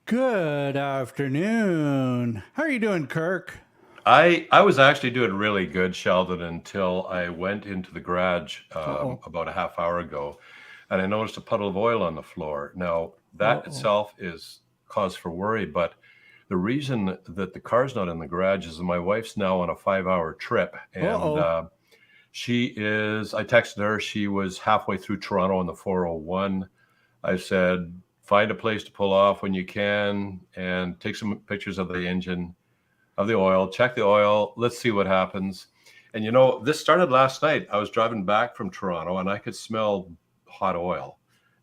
Good afternoon. How are you doing, Kirk? I was actually doing really good, Sheldon, until I went into the garage Uh-oh. about a half hour ago, and I noticed a puddle of oil on the floor. Now, that Uh-oh. itself is cause for worry, but the reason that the car's not in the garage is that my wife's now on a 5-hour trip, and Uh-oh. I texted her, she was halfway through Toronto on the 401. I said, find a place to pull off when you can and take some pictures of the engine of the oil, check the oil, let's see what happens. And this started last night. I was driving back from Toronto and I could smell hot oil.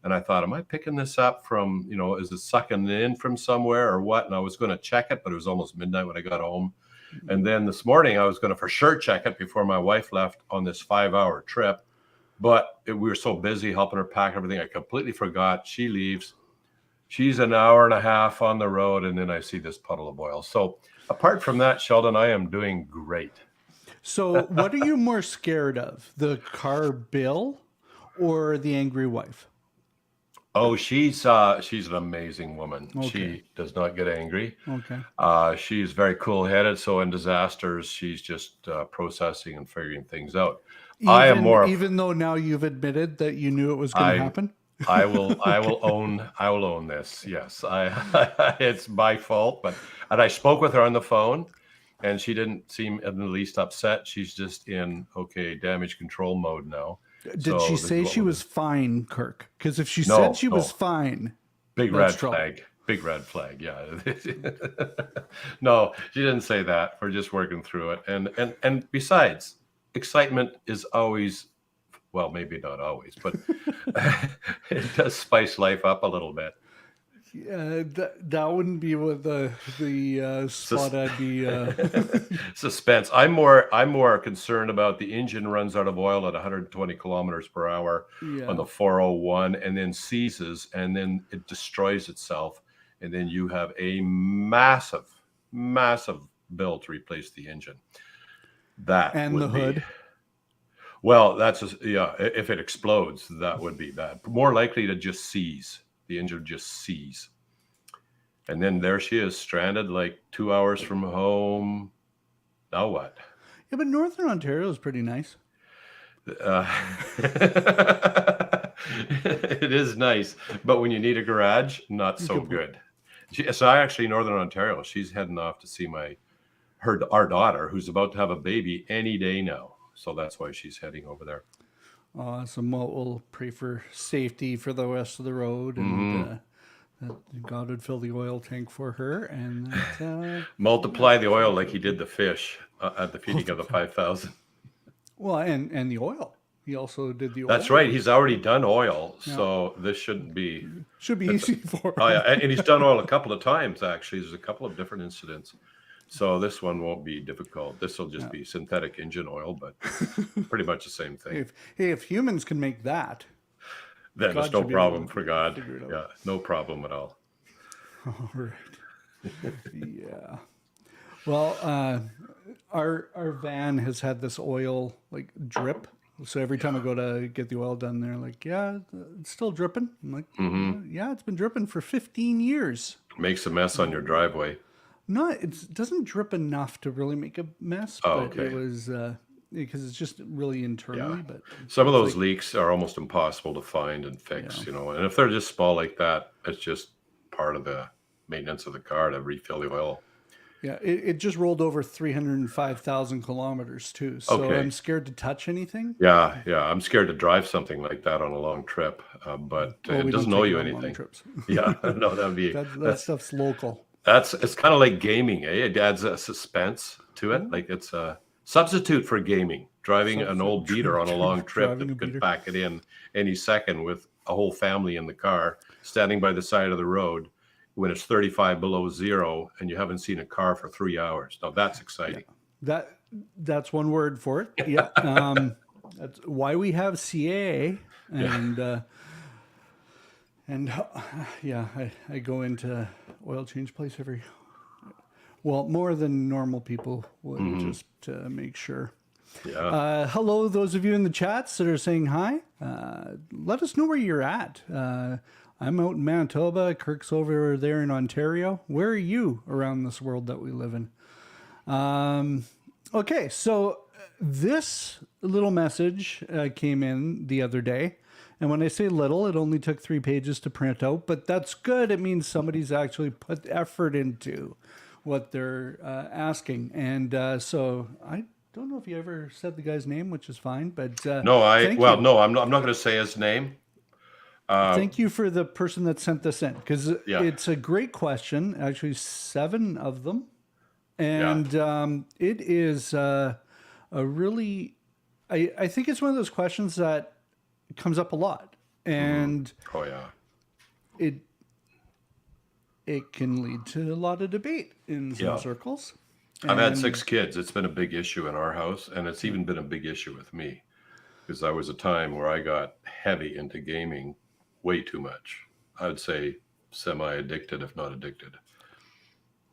And I thought, am I picking this up from, is it sucking in from somewhere or what? And I was going to check it, but it was almost midnight when I got home. And then this morning I was going to for sure check it before my wife left on this 5-hour trip. But we were so busy helping her pack everything, I completely forgot. She leaves. She's an hour and a half on the road, and then I see this puddle of oil. So apart from that, Sheldon, I am doing great. So, what are you more scared of? The car bill or the angry wife? Oh, she's an amazing woman. Okay. She does not get angry. Okay. She's very cool-headed. So in disasters, she's just processing and figuring things out. I am Even more. even though now you've admitted that you knew it was going to I happen? I will own this. Yes, it's my fault, and I spoke with her on the phone, and she didn't seem in the least upset. She's just in okay damage control mode now. Did she So this is say what she we'll was do. fine, Kirk? Because if she said No, she was no, fine, big that's red trouble. flag. Big red flag. Yeah. No, she didn't say that. We're just working through it, and besides, excitement is always well, maybe not always, but it does spice life up a little bit. Yeah, that wouldn't be what the spot Sus- I'd be. Suspense. I'm more concerned about the engine runs out of oil at 120 kilometers per hour on Yeah. the 401 and then seizes and then it destroys itself and then you have a massive, massive bill to replace the engine. That And the would be hood. well. That's just, yeah. If it explodes, that would be bad. More likely to just seize. The engine just seize. And then there she is, stranded like 2 hours from home. Now what? Yeah, but Northern Ontario is pretty nice. Uh, it is nice, but when you need a garage, not so Good point. good. So I actually Northern Ontario. She's heading off to see our daughter, who's about to have a baby any day now. So that's why she's heading over there. Awesome. Well, we'll pray for safety for the rest of the road, and that God would fill the oil tank for her, and that Multiply the oil like he did the fish at the feeding of the multiply. 5,000. Well, and the oil. He also did the That's oil. right. He's already done oil, Yeah, so this shouldn't be. should be It's easy for Oh yeah, him. and he's done oil a couple of times actually. There's a couple of different incidents, so this one won't be difficult. This will just Yeah. be synthetic engine oil, but pretty much the same thing. If humans can make that, Then there's God no should be able problem to for God. figure it out. Yeah, no problem at all. All right. Yeah. Well, our van has had this oil like drip. So every time I Yeah. go to get the oil done, they're like, "Yeah, it's still dripping." I'm like, Hmm. "Yeah, it's been dripping for 15 years." Makes a mess on your driveway. Not it doesn't drip enough to really make a mess, Oh, but it okay. was because it's just really Yeah. internally. But Some of it's those like, leaks are almost impossible to find and yeah, fix. And if they're just small like that, it's just part of the maintenance of the car to refill the oil. yeah. It just rolled over 305,000 kilometers too. So I'm Okay. scared to touch anything. Yeah, yeah. I'm scared to drive something like that on a long trip, but Well, it we don't doesn't owe take it you on long anything. trips. Yeah, no, that'd be That that's stuff's local. that's it's kind of like gaming, eh? It adds a suspense to it. Ooh, Like it's a substitute for gaming. Driving an substitute old beater on a long trip driving a that could beater. pack it in any second with a whole family in the car, standing by the side of the road when it's 35 below zero and you haven't seen a car for 3 hours. Now that's Yeah, exciting. that that's one word for it. Yeah, that's why we have CA Yeah. and yeah, I go into oil change place every well more than normal people would Hmm. just to make sure. Yeah. Hello, those of you in the chats that are saying hi. Let us know where you're at. I'm out in Manitoba. Kirk's over there in Ontario. Where are you around this world that we live in? Okay, so this little message came in the other day. And when I say little, it only took 3 pages to print out, but that's good. It means somebody's actually put effort into what they're asking. And so I don't know if you ever said the guy's name, which is fine, but No, thank you. no, I'm not going to say his name. Thank you for the person that sent this in, because Yeah. it's a great question. Actually, 7 of them. And it is a really, I think it's one of those questions that comes up a lot. And Oh, yeah. it can lead to a lot of debate in some circles. I've had 6 kids. It's been a big issue in our house, and it's even been a big issue with me, because there was a time where I got heavy into gaming, way too much. I would say semi-addicted, if not addicted.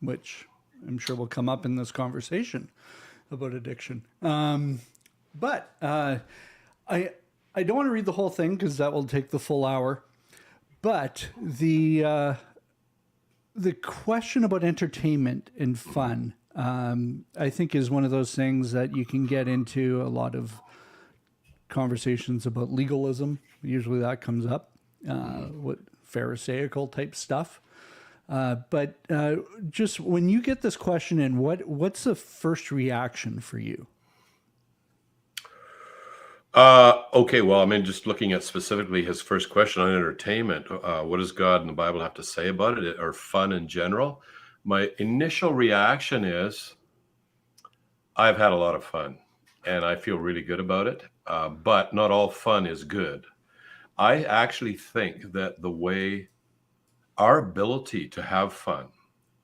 Which I'm sure will come up in this conversation about addiction. But I don't want to read the whole thing because that will take the full hour. But the question about entertainment and fun, I think, is one of those things that you can get into a lot of conversations about legalism. Usually that comes up, what Pharisaical type stuff. But just when you get this question in, what's the first reaction for you? Okay, well, I mean, just looking at specifically his first question on entertainment, what does God and the Bible have to say about it, or fun in general? My initial reaction is, I've had a lot of fun, and I feel really good about it, but not all fun is good. I actually think that our ability to have fun,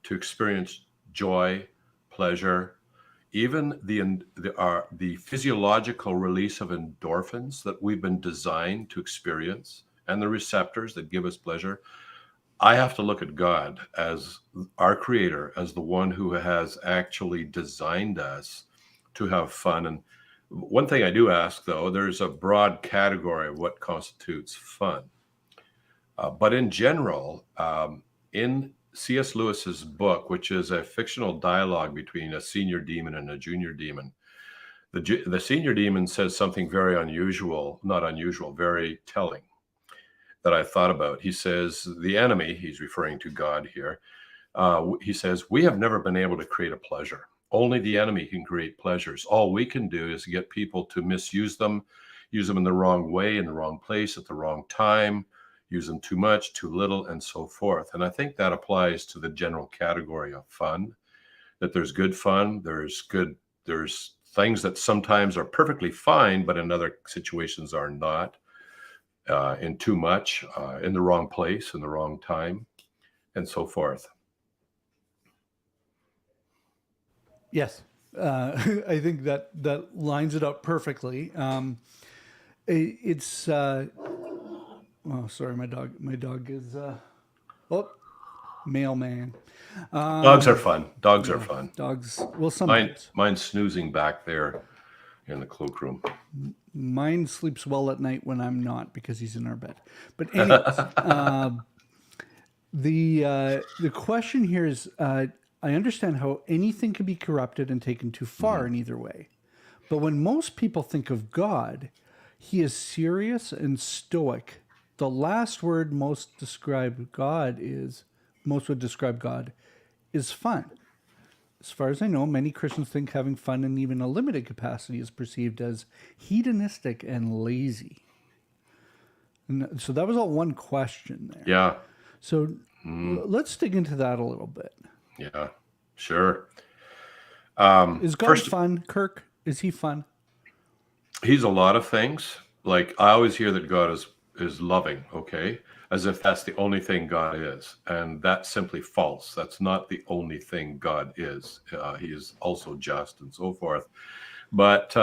to experience joy, pleasure, even the physiological release of endorphins that we've been designed to experience, and the receptors that give us pleasure, I have to look at God as our creator, as the one who has actually designed us to have fun. And one thing I do ask, though, there's a broad category of what constitutes fun. But in general, in C.S. Lewis's book, which is a fictional dialogue between a senior demon and a junior demon, the senior demon says something very unusual, not unusual, very telling, that I thought about. He says, the enemy, he's referring to God here, he says, we have never been able to create a pleasure. Only the enemy can create pleasures. All we can do is get people to misuse them, use them in the wrong way, in the wrong place, at the wrong time, use them too much, too little, and so forth. And I think that applies to the general category of fun, that there's good fun, there's things that sometimes are perfectly fine, but in other situations are not, in too much, in the wrong place, in the wrong time, and so forth. Yes. I think that lines it up perfectly. It's oh, sorry, my dog is mailman. Dogs are fun. Dogs are fun. Dogs, well, sometimes. Mine's snoozing back there in the cloakroom. Mine sleeps well at night when I'm not, because he's in our bed. But anyways, the question here is, I understand how anything can be corrupted and taken too far in either way. But when most people think of God, he is serious and stoic. The last word most would describe God is fun. As far as I know, many Christians think having fun in even a limited capacity is perceived as hedonistic and lazy. And so that was all one question there. Yeah. So let's dig into that a little bit. Yeah, sure. Is God fun, Kirk? Is he fun? He's a lot of things. Like, I always hear that God is loving, okay? As if that's the only thing God is. And that's simply false. That's not the only thing God is. He is also just and so forth. But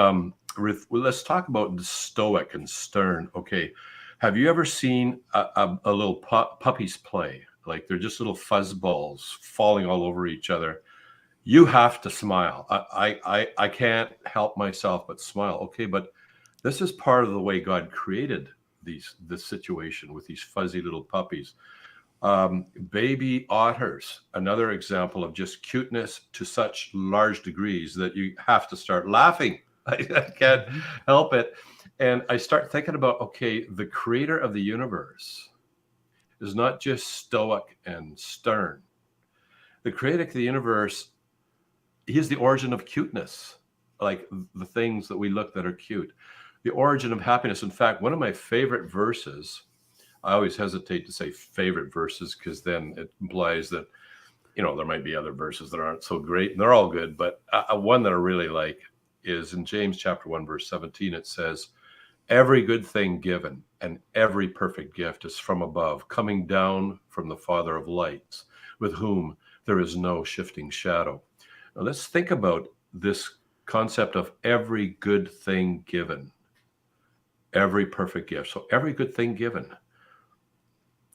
let's talk about the stoic and stern. Okay, have you ever seen a little puppies play? Like, they're just little fuzzballs falling all over each other. You have to smile. I can't help myself but smile. Okay, but this is part of the way God created this situation with these fuzzy little puppies. Baby otters, another example of just cuteness to such large degrees that you have to start laughing. I can't help it. And I start thinking about, okay, the creator of the universe is not just stoic and stern. The creator of the universe, he is the origin of cuteness, like the things that we look that are cute, the origin of happiness. In fact, one of my favorite verses, I always hesitate to say favorite verses because then it implies that, there might be other verses that aren't so great, and they're all good. But one that I really like is in James chapter 1, verse 17. It says, every good thing given and every perfect gift is from above, coming down from the Father of lights, with whom there is no shifting shadow. Now let's think about this concept of every good thing given, every perfect gift. So every good thing given.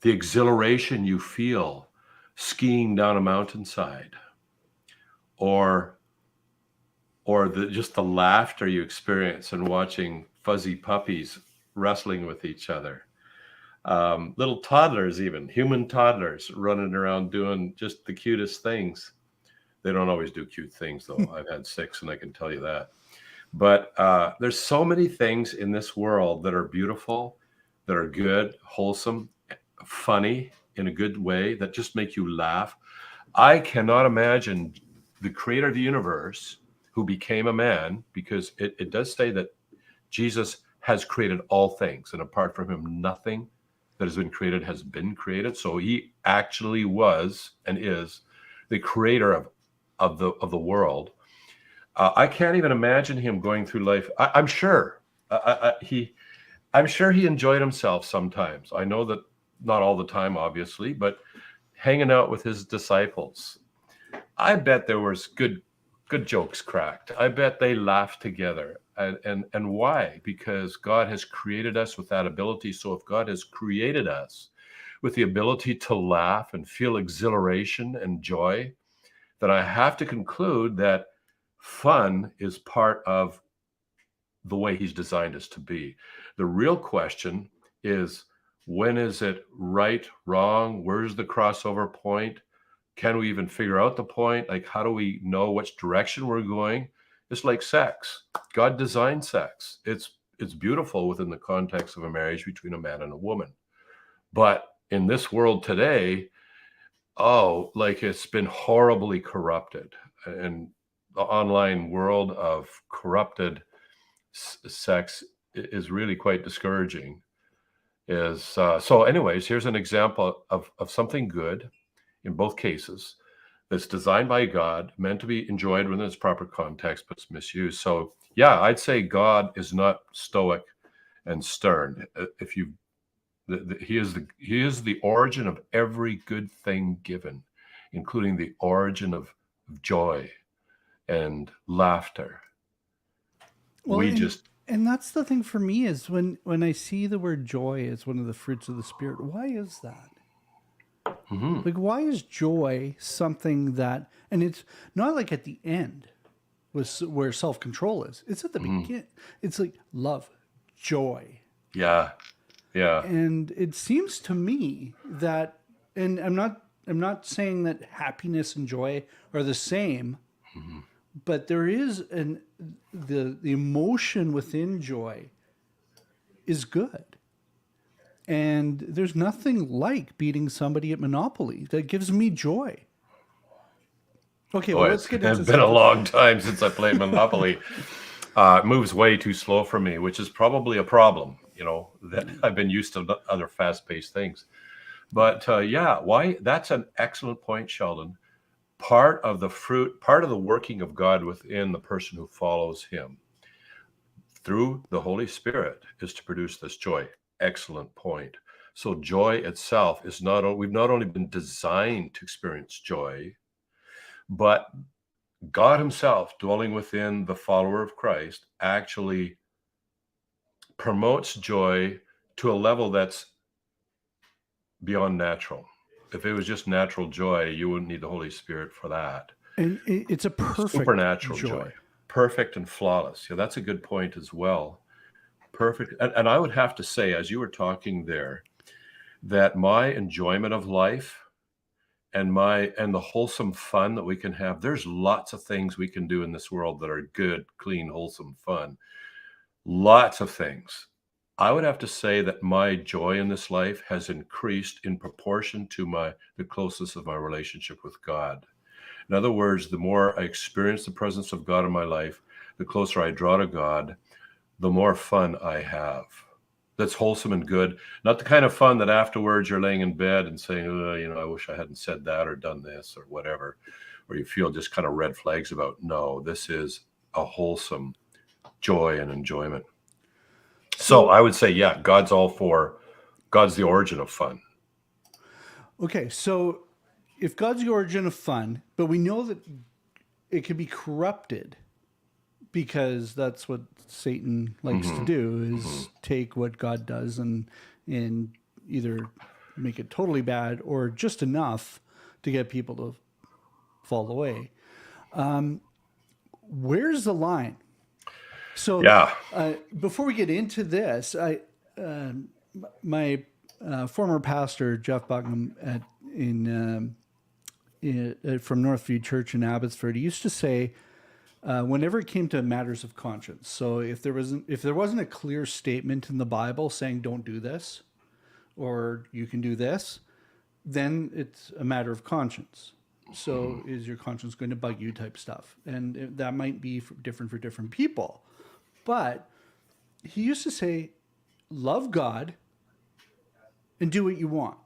The exhilaration you feel skiing down a mountainside, or just the laughter you experience in watching fuzzy puppies wrestling with each other, little toddlers, even human toddlers running around doing just the cutest things. They don't always do cute things, though. I've had 6, and I can tell you that. But there's so many things in this world that are beautiful, that are good, wholesome, funny in a good way, that just make you laugh. I cannot imagine the creator of the universe who became a man, because it does say that Jesus has created all things, and apart from him, nothing that has been created has been created. So he actually was and is the creator of the world. I can't even imagine him going through life. I'm sure he enjoyed himself sometimes. I know that not all the time, obviously, but hanging out with his disciples, I bet there was good jokes cracked. I bet they laughed together. And why? Because God has created us with that ability. So if God has created us with the ability to laugh and feel exhilaration and joy, then I have to conclude that fun is part of the way he's designed us to be. The real question is, when is it right, wrong? Where's the crossover point? Can we even figure out the point? Like, how do we know which direction we're going? It's like sex. God designed sex. It's beautiful within the context of a marriage between a man and a woman. But in this world today, it's been horribly corrupted. And the online world of corrupted sex is really quite discouraging. So anyways, here's an example of something good in both cases that's designed by God, meant to be enjoyed within its proper context, but it's misused. So yeah, I'd say God is not stoic and stern. He is the origin of every good thing given, including the origin of joy and laughter. Well, and that's the thing for me is when I see the word joy as one of the fruits of the Spirit, why is that? Mm-hmm. Like, why is joy something that, and it's not like at the end where self-control is. It's at the beginning. It's like love, joy. Yeah. Yeah. And it seems to me that, and I'm not saying that happiness and joy are the same, but there is the emotion within joy is good. And there's nothing like beating somebody at Monopoly that gives me joy. Okay, well, let's get into It's been a long time since I played Monopoly. It moves way too slow for me, which is probably a problem, that I've been used to other fast-paced things. But why? That's an excellent point, Sheldon. Part of the working of God within the person who follows him through the Holy Spirit is to produce this joy. Excellent point. So joy itself is we've not only been designed to experience joy, but God himself, dwelling within the follower of Christ, actually promotes joy to a level that's beyond natural. If it was just natural joy, you wouldn't need the Holy Spirit for that. And it's a perfect supernatural joy. Perfect and flawless. Yeah, that's a good point as well. perfect. And I would have to say, as you were talking there, that my enjoyment of life and the wholesome fun that we can have, there's lots of things we can do in this world that are good, clean, wholesome fun. Lots of things. I would have to say that my joy in this life has increased in proportion to the closeness of my relationship with God. In other words, the more I experience the presence of God in my life, the closer I draw to God, the more fun I have. That's wholesome and good. Not the kind of fun that afterwards you're laying in bed and saying, oh, I wish I hadn't said that or done this or whatever, or you feel just kind of red flags about. No, this is a wholesome joy and enjoyment. So I would say, yeah, God's the origin of fun. Okay, so if God's the origin of fun, but we know that it can be corrupted because that's what Satan likes to do, is take what God does and either make it totally bad or just enough to get people to fall away. Where's the line? So before we get into this, my former pastor, Jeff Buckham, from Northview Church in Abbotsford, he used to say, whenever it came to matters of conscience, so if there wasn't a clear statement in the Bible saying don't do this or you can do this, then it's a matter of conscience. So is your conscience going to bug you type stuff? And that might be different for different people. But he used to say, love God and do what you want.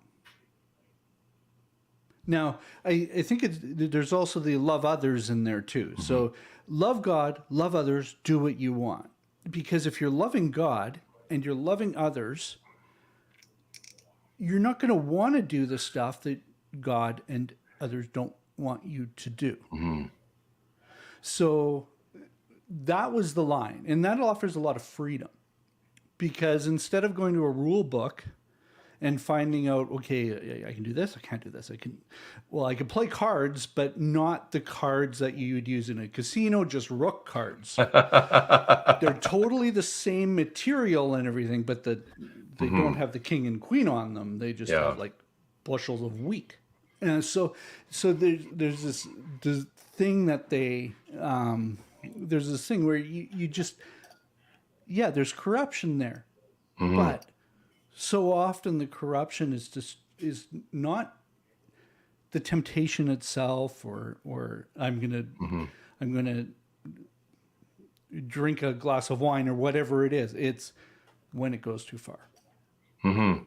Now, I think there's also the love others in there too. Mm-hmm. So love God, love others, do what you want. Because if you're loving God and you're loving others, you're not going to want to do the stuff that God and others don't want you to do. Mm-hmm. So that was the line. And that offers a lot of freedom. Because instead of going to a rule book and finding out, okay, I can do this, I can't do this. I can play cards, but not the cards that you would use in a casino, just rook cards. They're totally the same material and everything, but they don't have the king and queen on them. They just have like bushels of wheat. And so there's this thing that there's this thing where you just, there's corruption there. Mm-hmm. But so often the corruption is not the temptation itself, or I'm gonna drink a glass of wine or whatever it is. It's when it goes too far. Mm-hmm.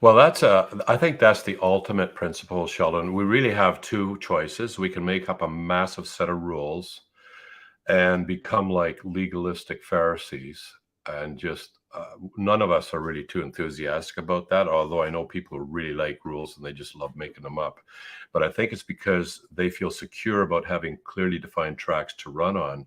Well, I think that's the ultimate principle, Sheldon. We really have two choices. We can make up a massive set of rules and become like legalistic Pharisees, and just none of us are really too enthusiastic about that, although I know people who really like rules and they just love making them up. But I think it's because they feel secure about having clearly defined tracks to run on.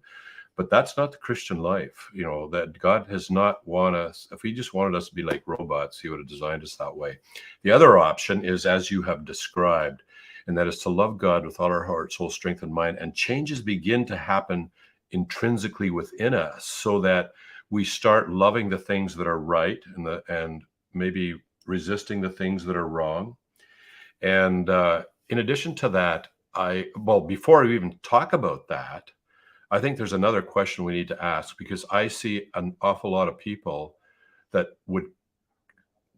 But that's not the Christian life. That God has not want us. If he just wanted us to be like robots, he would have designed us that way. The other option is, as you have described, and that is to love God with all our heart, soul, strength, and mind. And changes begin to happen intrinsically within us, so that we start loving the things that are right and maybe resisting the things that are wrong. And in addition to that, before we even talk about that, I think there's another question we need to ask, because I see an awful lot of people that would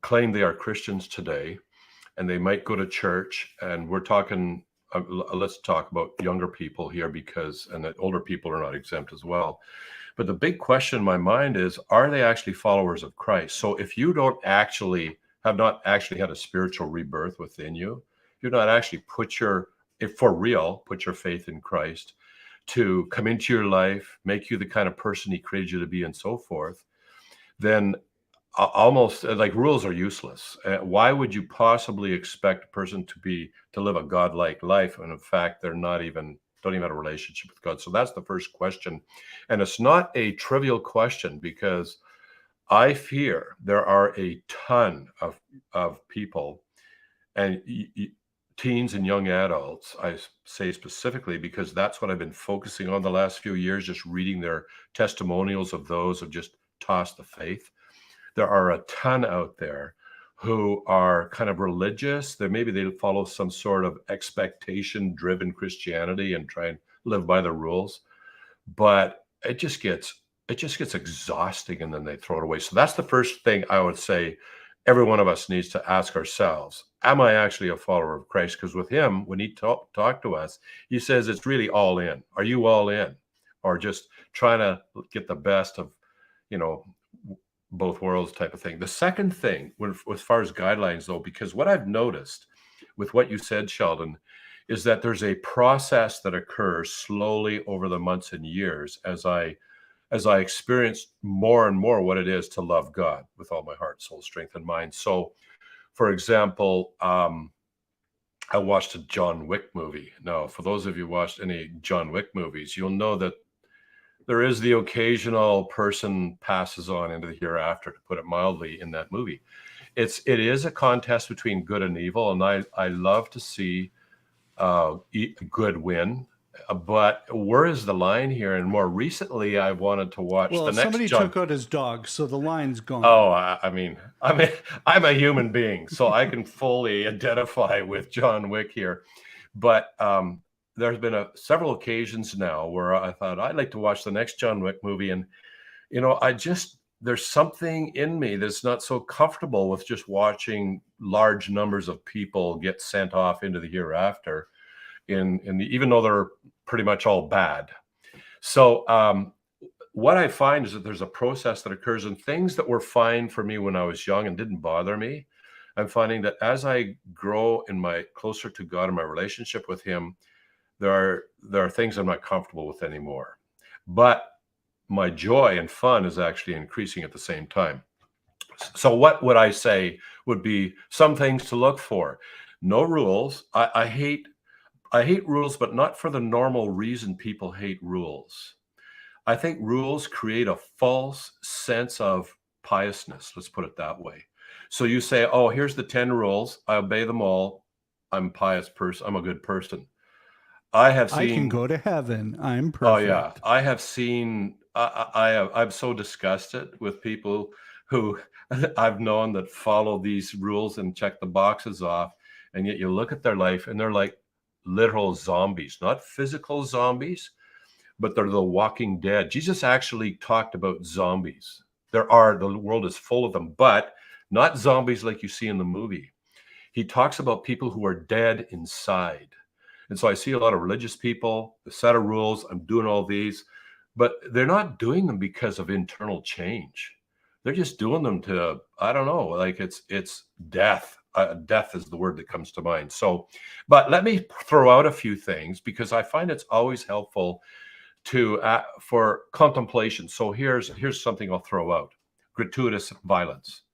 claim they are Christians today, and they might go to church, and we're talking, let's talk about younger people here, and that older people are not exempt as well. But the big question in my mind is, are they actually followers of Christ? So if you have not actually had a spiritual rebirth within you, you've not actually put your faith in Christ to come into your life, make you the kind of person he created you to be, and so forth, then almost like rules are useless. Why would you possibly expect a person to live a godlike life, and in fact don't even have a relationship with God? So that's the first question, and it's not a trivial question, because I fear there are a ton of people, and teens and young adults, I say specifically, because that's what I've been focusing on the last few years, just reading their testimonials of those of just toss the faith. There are a ton out there who are kind of religious. Maybe they follow some sort of expectation-driven Christianity and try and live by the rules, but it just gets exhausting, and then they throw it away. So that's the first thing I would say every one of us needs to ask ourselves: am I actually a follower of Christ? Because with him, when he talked to us, he says it's really all in. Are you all in, or just trying to get the best of, both worlds type of thing? The second thing, as far as guidelines though, because what I've noticed with what you said, Sheldon, is that there's a process that occurs slowly over the months and years as I experience more and more what it is to love God with all my heart, soul, strength, and mind. So, for example, I watched a John Wick movie. Now, for those of you who watched any John Wick movies, you'll know that there is the occasional person passes on into the hereafter, to put it mildly, in that movie. It is a contest between good and evil, and I love to see good win. But where is the line here? And more recently, I wanted to watch the next. Somebody took out his dog, so the line's gone. Oh, I'm a human being, so I can fully identify with John Wick here. But there's been several occasions now where I thought I'd like to watch the next John Wick movie, and there's something in me that's not so comfortable with just watching large numbers of people get sent off into the hereafter, even though they're pretty much all bad. So what I find is that there's a process that occurs, and things that were fine for me when I was young and didn't bother me, I'm finding that as I grow closer to God and my relationship with him, there are things I'm not comfortable with anymore. But my joy and fun is actually increasing at the same time. So what would I say would be some things to look for? No rules. I hate rules, but not for the normal reason people hate rules. I think rules create a false sense of piousness. Let's put it that way. So you say, oh, here's the 10 rules. I obey them all. I'm a pious person. I'm a good person. I can go to heaven. I'm perfect. Oh yeah. I have seen, I'm so disgusted with people who I've known that follow these rules and check the boxes off. And yet you look at their life and they're like literal zombies, not physical zombies, but they're the walking dead. Jesus actually talked about zombies. The world is full of them, but not zombies like you see in the movie. He talks about people who are dead inside. And so I see a lot of religious people, a set of rules, I'm doing all these, but they're not doing them because of internal change. They're just doing them to, I don't know, like it's death. Death is the word that comes to mind. So, but let me throw out a few things because I find it's always helpful for contemplation. So here's something I'll throw out: gratuitous violence.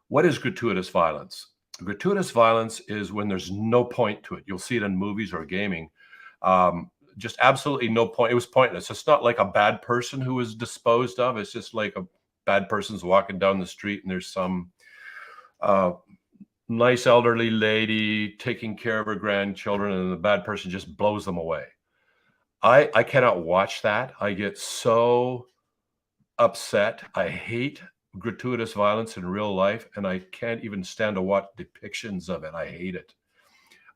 What is gratuitous violence? Gratuitous violence is when there's no point to it. You'll see it in movies or gaming. Just absolutely no point. It was pointless. It's not like a bad person who was disposed of. It's just like a bad person's walking down the street and there's some nice elderly lady taking care of her grandchildren and the bad person just blows them away. I cannot watch that. I get so upset. I hate gratuitous violence in real life, and I can't even stand to watch depictions of it. I hate it.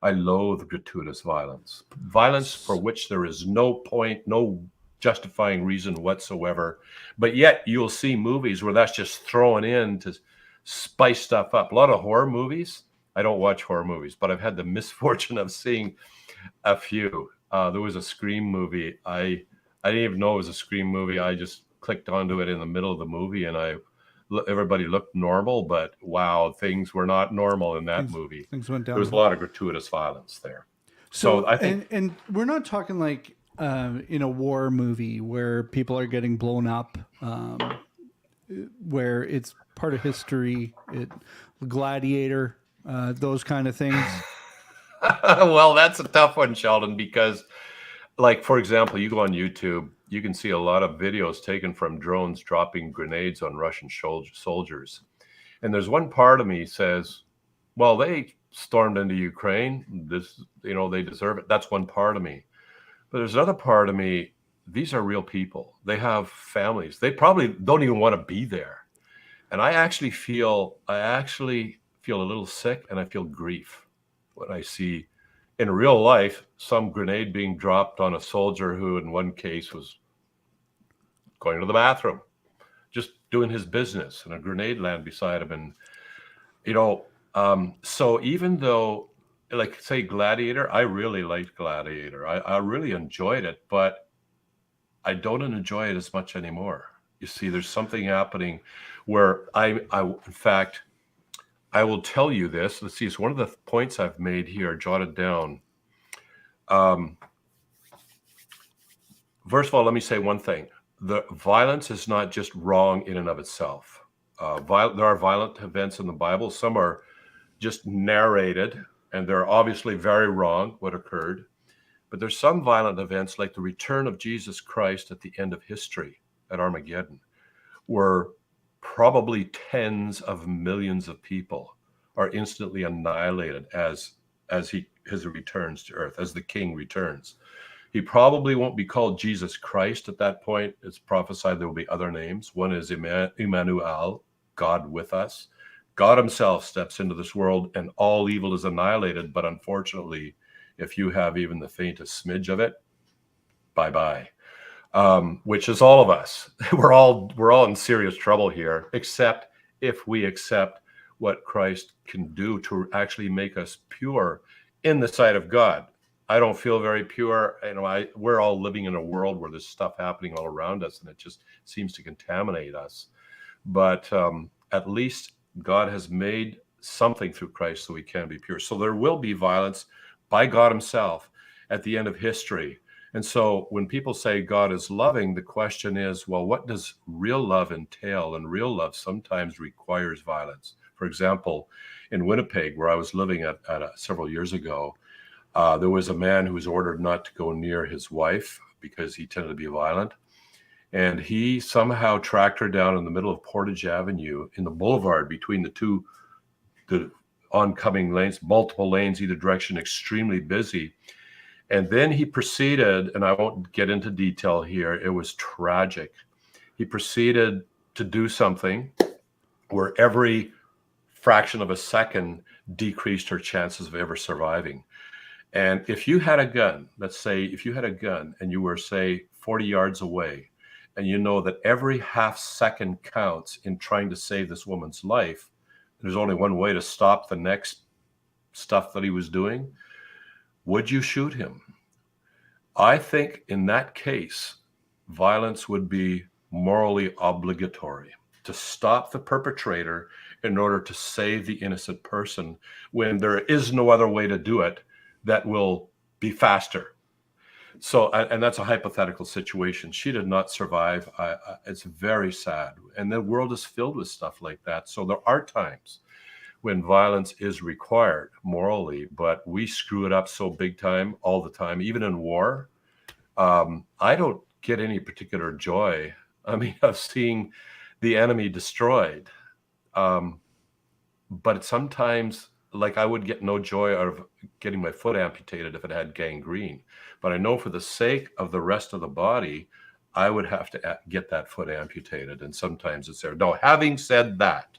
I loathe gratuitous violence. Violence for which there is no point, no justifying reason whatsoever. But yet you'll see movies where that's just thrown in to spice stuff up. A lot of horror movies. I don't watch horror movies, but I've had the misfortune of seeing a few. There was a Scream movie. I didn't even know it was a Scream movie. I just clicked onto it in the middle of the movie, and everybody looked normal, but wow, things were not normal in that movie. Things went down. There was a lot of gratuitous violence there. So I think, and we're not talking like in a war movie where people are getting blown up, where it's part of history. Gladiator, those kind of things. Well, that's a tough one, Sheldon, because, like, for example, you go on YouTube, you can see a lot of videos taken from drones dropping grenades on Russian soldiers. And there's one part of me says, well, they stormed into Ukraine. They deserve it. That's one part of me. But there's another part of me these are real people. They have families. They probably don't even want to be there. And I actually feel a little sick, and I feel grief when I see in real life some grenade being dropped on a soldier who in one case was going to the bathroom, just doing his business, and a grenade land beside him. And so even though, like, say, Gladiator, I really liked Gladiator. I really enjoyed it, but I don't enjoy it as much anymore. You see, there's something happening where in fact, I will tell you this. Let's see, it's one of the points I've made here, jotted down. First of all, let me say one thing. The violence is not just wrong in and of itself. There are violent events in the Bible. Some are just narrated, and they're obviously very wrong what occurred. But there's some violent events like the return of Jesus Christ at the end of history at Armageddon, where probably tens of millions of people are instantly annihilated as he returns to earth, as the King returns. He probably won't be called Jesus Christ at that point. It's prophesied there will be other names. One is Emmanuel, God with us. God himself steps into this world and all evil is annihilated. But unfortunately, if you have even the faintest smidge of it, bye-bye. Which is all of us. We're all in serious trouble here, except if we accept what Christ can do to actually make us pure in the sight of God. I don't feel very pure. We're all living in a world where there's stuff happening all around us, and it just seems to contaminate us. But at least God has made something through Christ so we can be pure. So there will be violence by God himself at the end of history. And so when people say God is loving, the question is, well, what does real love entail? And real love sometimes requires violence. For example, in Winnipeg, where I was living at several years ago, there was a man who was ordered not to go near his wife because he tended to be violent. And he somehow tracked her down in the middle of Portage Avenue in the boulevard between the oncoming lanes, multiple lanes either direction, extremely busy. And then he proceeded, and I won't get into detail here, it was tragic. He proceeded to do something where every fraction of a second decreased her chances of ever surviving. And if you had a gun, let's say if you had a gun and you were, say, 40 yards away, and you know that every half second counts in trying to save this woman's life, there's only one way to stop the next stuff that he was doing. Would you shoot him? I think in that case, violence would be morally obligatory to stop the perpetrator in order to save the innocent person when there is no other way to do it that will be faster. So, and that's a hypothetical situation. She did not survive. It's very sad. And the world is filled with stuff like that. So there are times when violence is required morally, but we screw it up so big time all the time, even in war. I don't get any particular joy, of seeing the enemy destroyed. But sometimes, like, I would get no joy out of getting my foot amputated if it had gangrene. But I know for the sake of the rest of the body, I would have to get that foot amputated. And sometimes it's there. Now, having said that,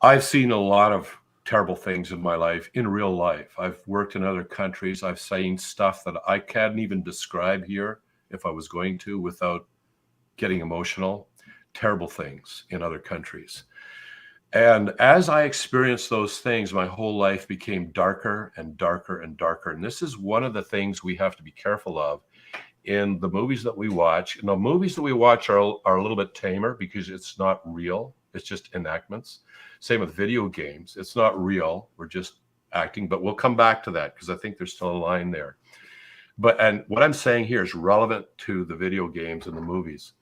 I've seen a lot of terrible things in my life, in real life. I've worked in other countries. I've seen stuff that I can't even describe here if I was going to without getting emotional. Terrible things in other countries. And as I experienced those things, my whole life became darker and darker and darker. And this is one of the things we have to be careful of in the movies that we watch. And the movies that we watch are a little bit tamer because it's not real. It's just enactments. Same with video games. It's not real. We're just acting, but we'll come back to that because I think there's still a line there. And what I'm saying here is relevant to the video games and the movies.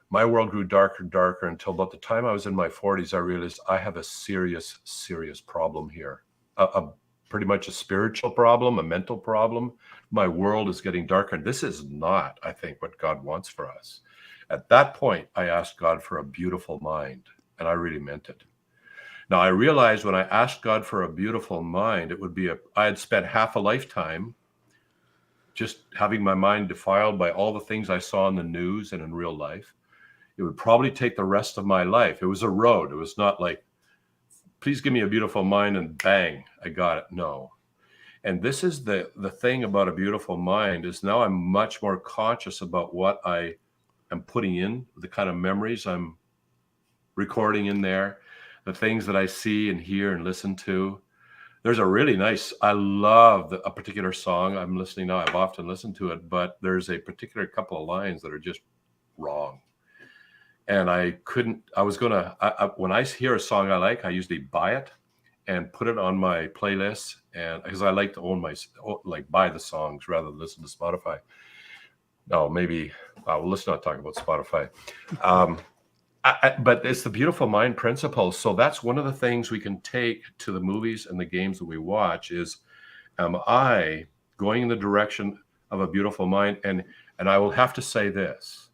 My world grew darker and darker until about the time I was in my 40s, I realized I have a serious, serious problem here. Pretty much a spiritual problem, a mental problem. My world is getting darker. This is not, I think, what God wants for us. At that point, I asked God for a beautiful mind, and I really meant it. Now, I realized when I asked God for a beautiful mind, it would be I had spent half a lifetime just having my mind defiled by all the things I saw in the news and in real life. It would probably take the rest of my life. It was a road. It was not like, please give me a beautiful mind and bang, I got it. No. And this is the thing about a beautiful mind is now I'm much more conscious about what I am putting in, the kind of memories I'm recording in there, the things that I see and hear and listen to. There's a really nice, I love a particular song I'm listening now. I've often listened to it, but there's a particular couple of lines that are just wrong. And when I hear a song I like, I usually buy it and put it on my playlist. And because I like to buy the songs rather than listen to Spotify. No, maybe, let's not talk about Spotify. But it's the beautiful mind principle. So that's one of the things we can take to the movies and the games that we watch is, am I going in the direction of a beautiful mind? And I will have to say this,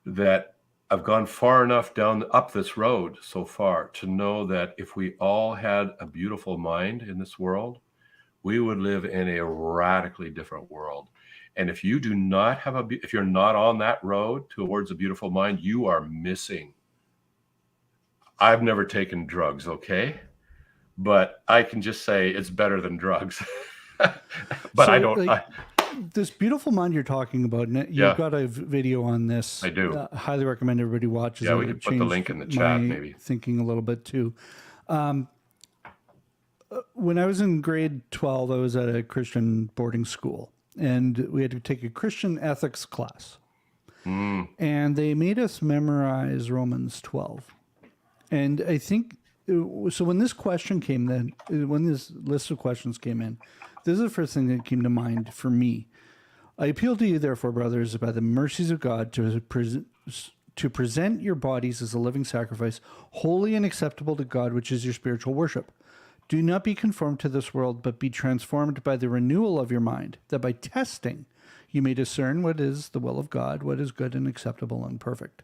that I've gone far enough up this road so far to know that if we all had a beautiful mind in this world, we would live in a radically different world. And if you do not if you're not on that road towards a beautiful mind, you are missing. I've never taken drugs, okay? But I can just say it's better than drugs. But so, I don't. This beautiful mind you're talking about, you've got a video on this. I do. Highly recommend everybody watches it. Yeah, we can put the link in the chat, maybe. Thinking a little bit too. When I was in grade 12, I was at a Christian boarding school, and we had to take a Christian ethics class. And they made us memorize Romans 12. And I think, so when this question came in, when this list of questions came in, this is the first thing that came to mind for me. I appeal to you, therefore, brothers, by the mercies of God, to present your bodies as a living sacrifice, holy and acceptable to God, which is your spiritual worship. Do not be conformed to this world, but be transformed by the renewal of your mind, that by testing you may discern what is the will of God, what is good and acceptable and perfect.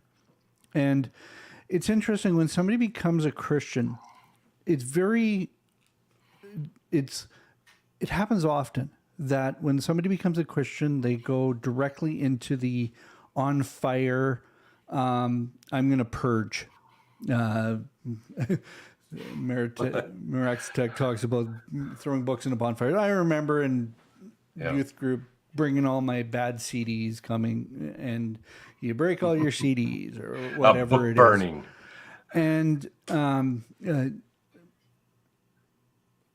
And it's interesting, when somebody becomes a Christian, it happens often that when somebody becomes a Christian, they go directly into the on fire, I'm going to purge. Mirax Tech talks about throwing books in a bonfire. I remember in youth group bringing all my bad CDs coming, and you break all your CDs or whatever it is. Burning. And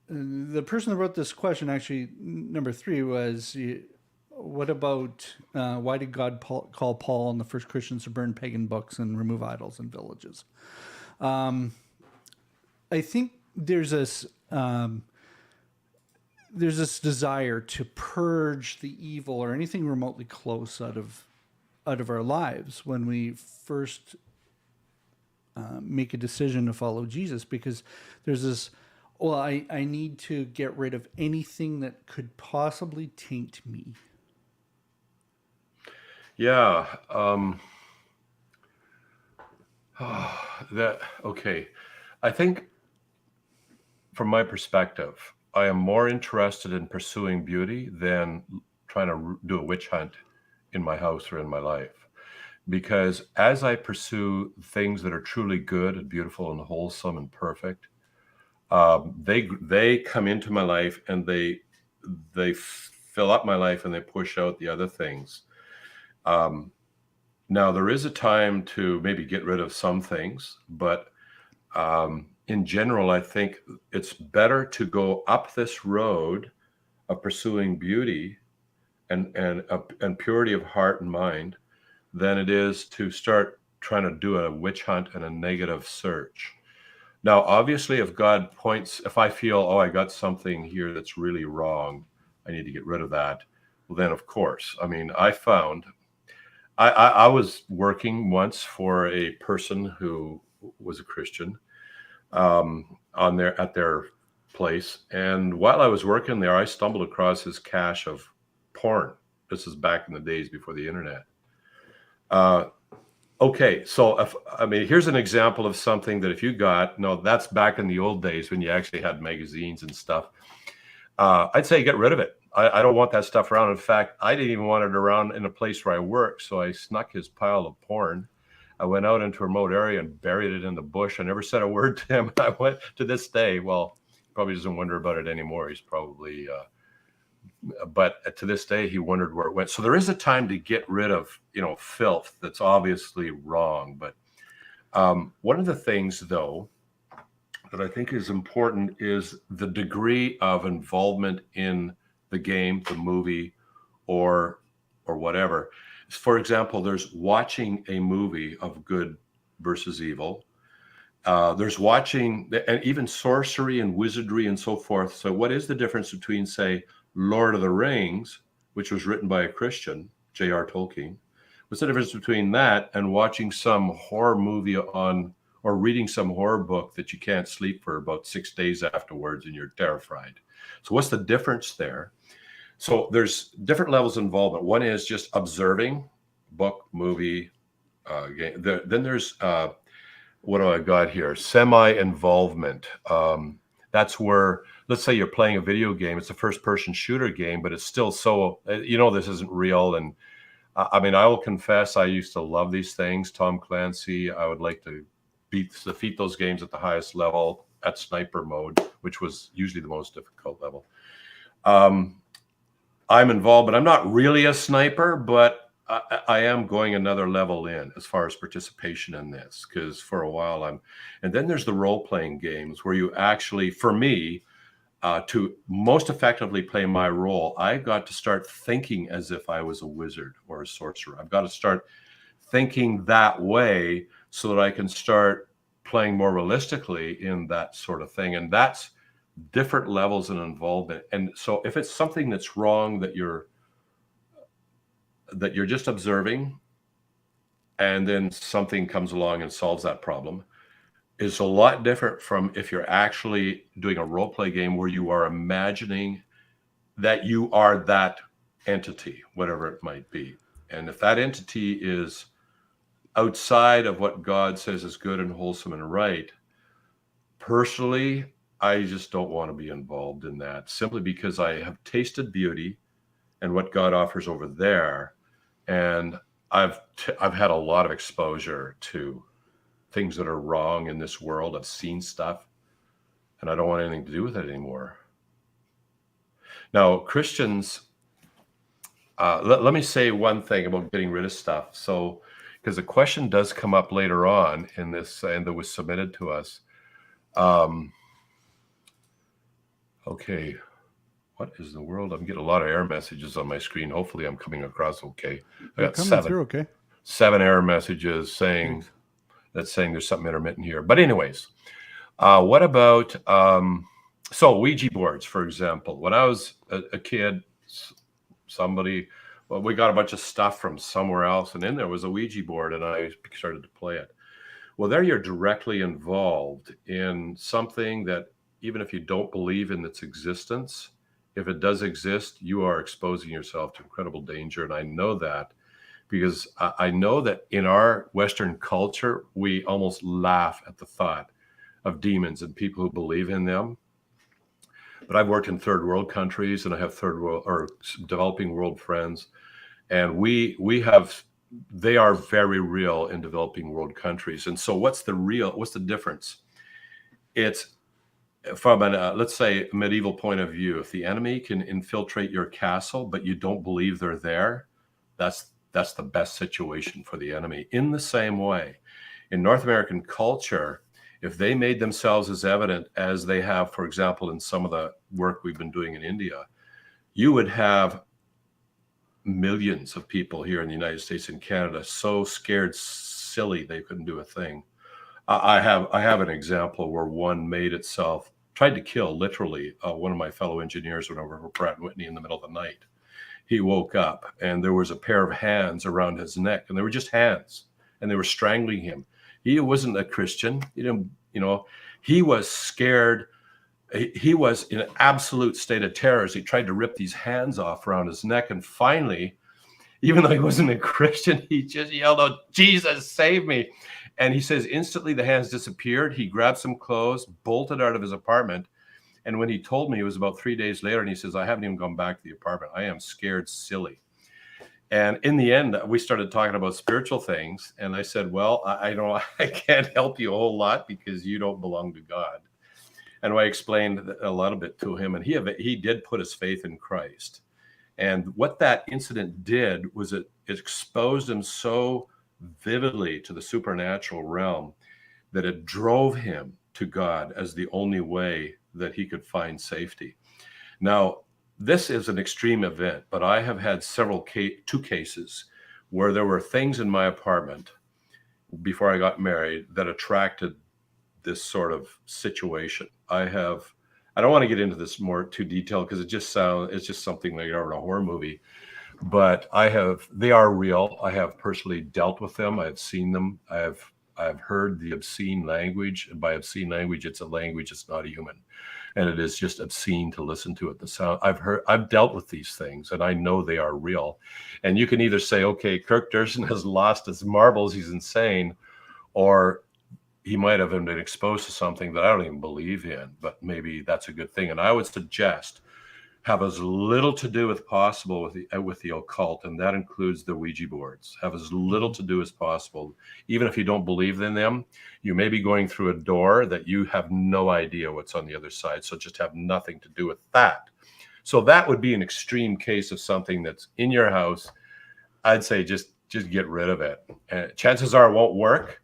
the person that wrote this question, actually, number 3 was, what about, why did God call Paul and the first Christians to burn pagan books and remove idols in villages? I think there's this desire to purge the evil or anything remotely close out of our lives when we first make a decision to follow Jesus, because there's this, I need to get rid of anything that could possibly taint me. Yeah. Okay. I think from my perspective, I am more interested in pursuing beauty than trying to do a witch hunt in my house or in my life. Because as I pursue things that are truly good and beautiful and wholesome and perfect, they come into my life and they fill up my life and they push out the other things. Now, there is a time to maybe get rid of some things, but in general, I think it's better to go up this road of pursuing beauty and purity of heart and mind than it is to start trying to do a witch hunt and a negative search. Now, obviously, if I feel, I got something here that's really wrong, I need to get rid of that. Well, then, of course, I mean, I found I was working once for a person who was a Christian at their place. And while I was working there, I stumbled across his cache of porn. This is back in the days before the internet. Okay, so here's an example of something that if you that's back in the old days when you actually had magazines and stuff. I'd say get rid of it. I don't want that stuff around. In fact, I didn't even want it around in a place where I work. So I snuck his pile of porn. I went out into a remote area and buried it in the bush. I never said a word to him. I went to this day. Well, he probably doesn't wonder about it anymore. He's probably, but to this day, he wondered where it went. So there is a time to get rid of, filth that's obviously wrong. But one of the things, though, that I think is important is the degree of involvement in the game, the movie, or whatever. For example, there's watching a movie of good versus evil. There's watching, and even sorcery and wizardry and so forth. So what is the difference between, say, Lord of the Rings, which was written by a Christian, J.R. Tolkien? What's the difference between that and watching some horror movie or reading some horror book that you can't sleep for about 6 days afterwards and you're terrified? So what's the difference there? So there's different levels of involvement. One is just observing, book, movie, game. Then there's, what do I got here? Semi-involvement. That's where, let's say you're playing a video game. It's a first-person shooter game, but it's still so, this isn't real. And I will confess, I used to love these things. Tom Clancy, I would like to defeat those games at the highest level at sniper mode, which was usually the most difficult level. I'm involved, but I'm not really a sniper, but I am going another level in as far as participation in this, because for a while and then there's the role-playing games where you actually, for me, to most effectively play my role, I've got to start thinking as if I was a wizard or a sorcerer. I've got to start thinking that way so that I can start playing more realistically in that sort of thing. And that's different levels of involvement. And so if it's something that's wrong that you're just observing, and then something comes along and solves that problem, is a lot different from if you're actually doing a role play game where you are imagining that you are that entity, whatever it might be. And if that entity is outside of what God says is good and wholesome and right, personally, I just don't want to be involved in that, simply because I have tasted beauty and what God offers over there. And I've had a lot of exposure to things that are wrong in this world. I've seen stuff, and I don't want anything to do with it anymore. Now, Christians, let me say one thing about getting rid of stuff. So, because the question does come up later on in this, and that was submitted to us. Okay, what is the world? I'm getting a lot of error messages on my screen. Hopefully I'm coming across okay. I got seven error messages saying there's something intermittent here. But anyways, what about, so Ouija boards, for example. When I was a kid, we got a bunch of stuff from somewhere else, and in there was a Ouija board, and I started to play it. Well, there you're directly involved in something that, even if you don't believe in its existence, if it does exist, you are exposing yourself to incredible danger. And I know that because I know that in our Western culture, we almost laugh at the thought of demons and people who believe in them. But I've worked in third world countries, and I have third world or developing world friends. And they are very real in developing world countries. And so what's the difference? It's from let's say, medieval point of view. If the enemy can infiltrate your castle, but you don't believe they're there, that's the best situation for the enemy. In the same way, in North American culture, if they made themselves as evident as they have, for example, in some of the work we've been doing in India, you would have millions of people here in the United States and Canada so scared silly they couldn't do a thing. I have an example where one tried to kill, literally, one of my fellow engineers went over for Pratt & Whitney in the middle of the night. He woke up and there was a pair of hands around his neck, and they were just hands, and they were strangling him. He wasn't a Christian. He was scared. He was in an absolute state of terror as he tried to rip these hands off around his neck. And finally, even though he wasn't a Christian, he just yelled out, "Jesus, save me." And he says instantly the hands disappeared. He grabbed some clothes, bolted out of his apartment. And when he told me, it was about 3 days later, and he says, I haven't even gone back to the apartment. I am scared silly. And in the end, we started talking about spiritual things. And I said, well, I don't, I can't help you a whole lot because you don't belong to God. And I explained a little bit to him, and he did put his faith in Christ. And what that incident did was it exposed him so vividly to the supernatural realm that it drove him to God as the only way that he could find safety. Now, this is an extreme event, but I have had two cases where there were things in my apartment before I got married that attracted this sort of situation. I don't want to get into this more too detailed because it's just something like you're in a horror movie, but they are real. I have personally dealt with them. I've seen them. I've heard the obscene language, and by obscene language, it's a language, it's not a human. And it is just obscene to listen to it. The sound I've dealt with these things, and I know they are real. And you can either say, okay, Kirk Durson has lost his marbles, he's insane, or he might have been exposed to something that I don't even believe in, but maybe that's a good thing. And I would suggest have as little to do as possible with the occult, and that includes the Ouija boards. Have as little to do as possible. Even if you don't believe in them, you may be going through a door that you have no idea what's on the other side, so just have nothing to do with that. So that would be an extreme case of something that's in your house. I'd say just get rid of it. Chances are it won't work,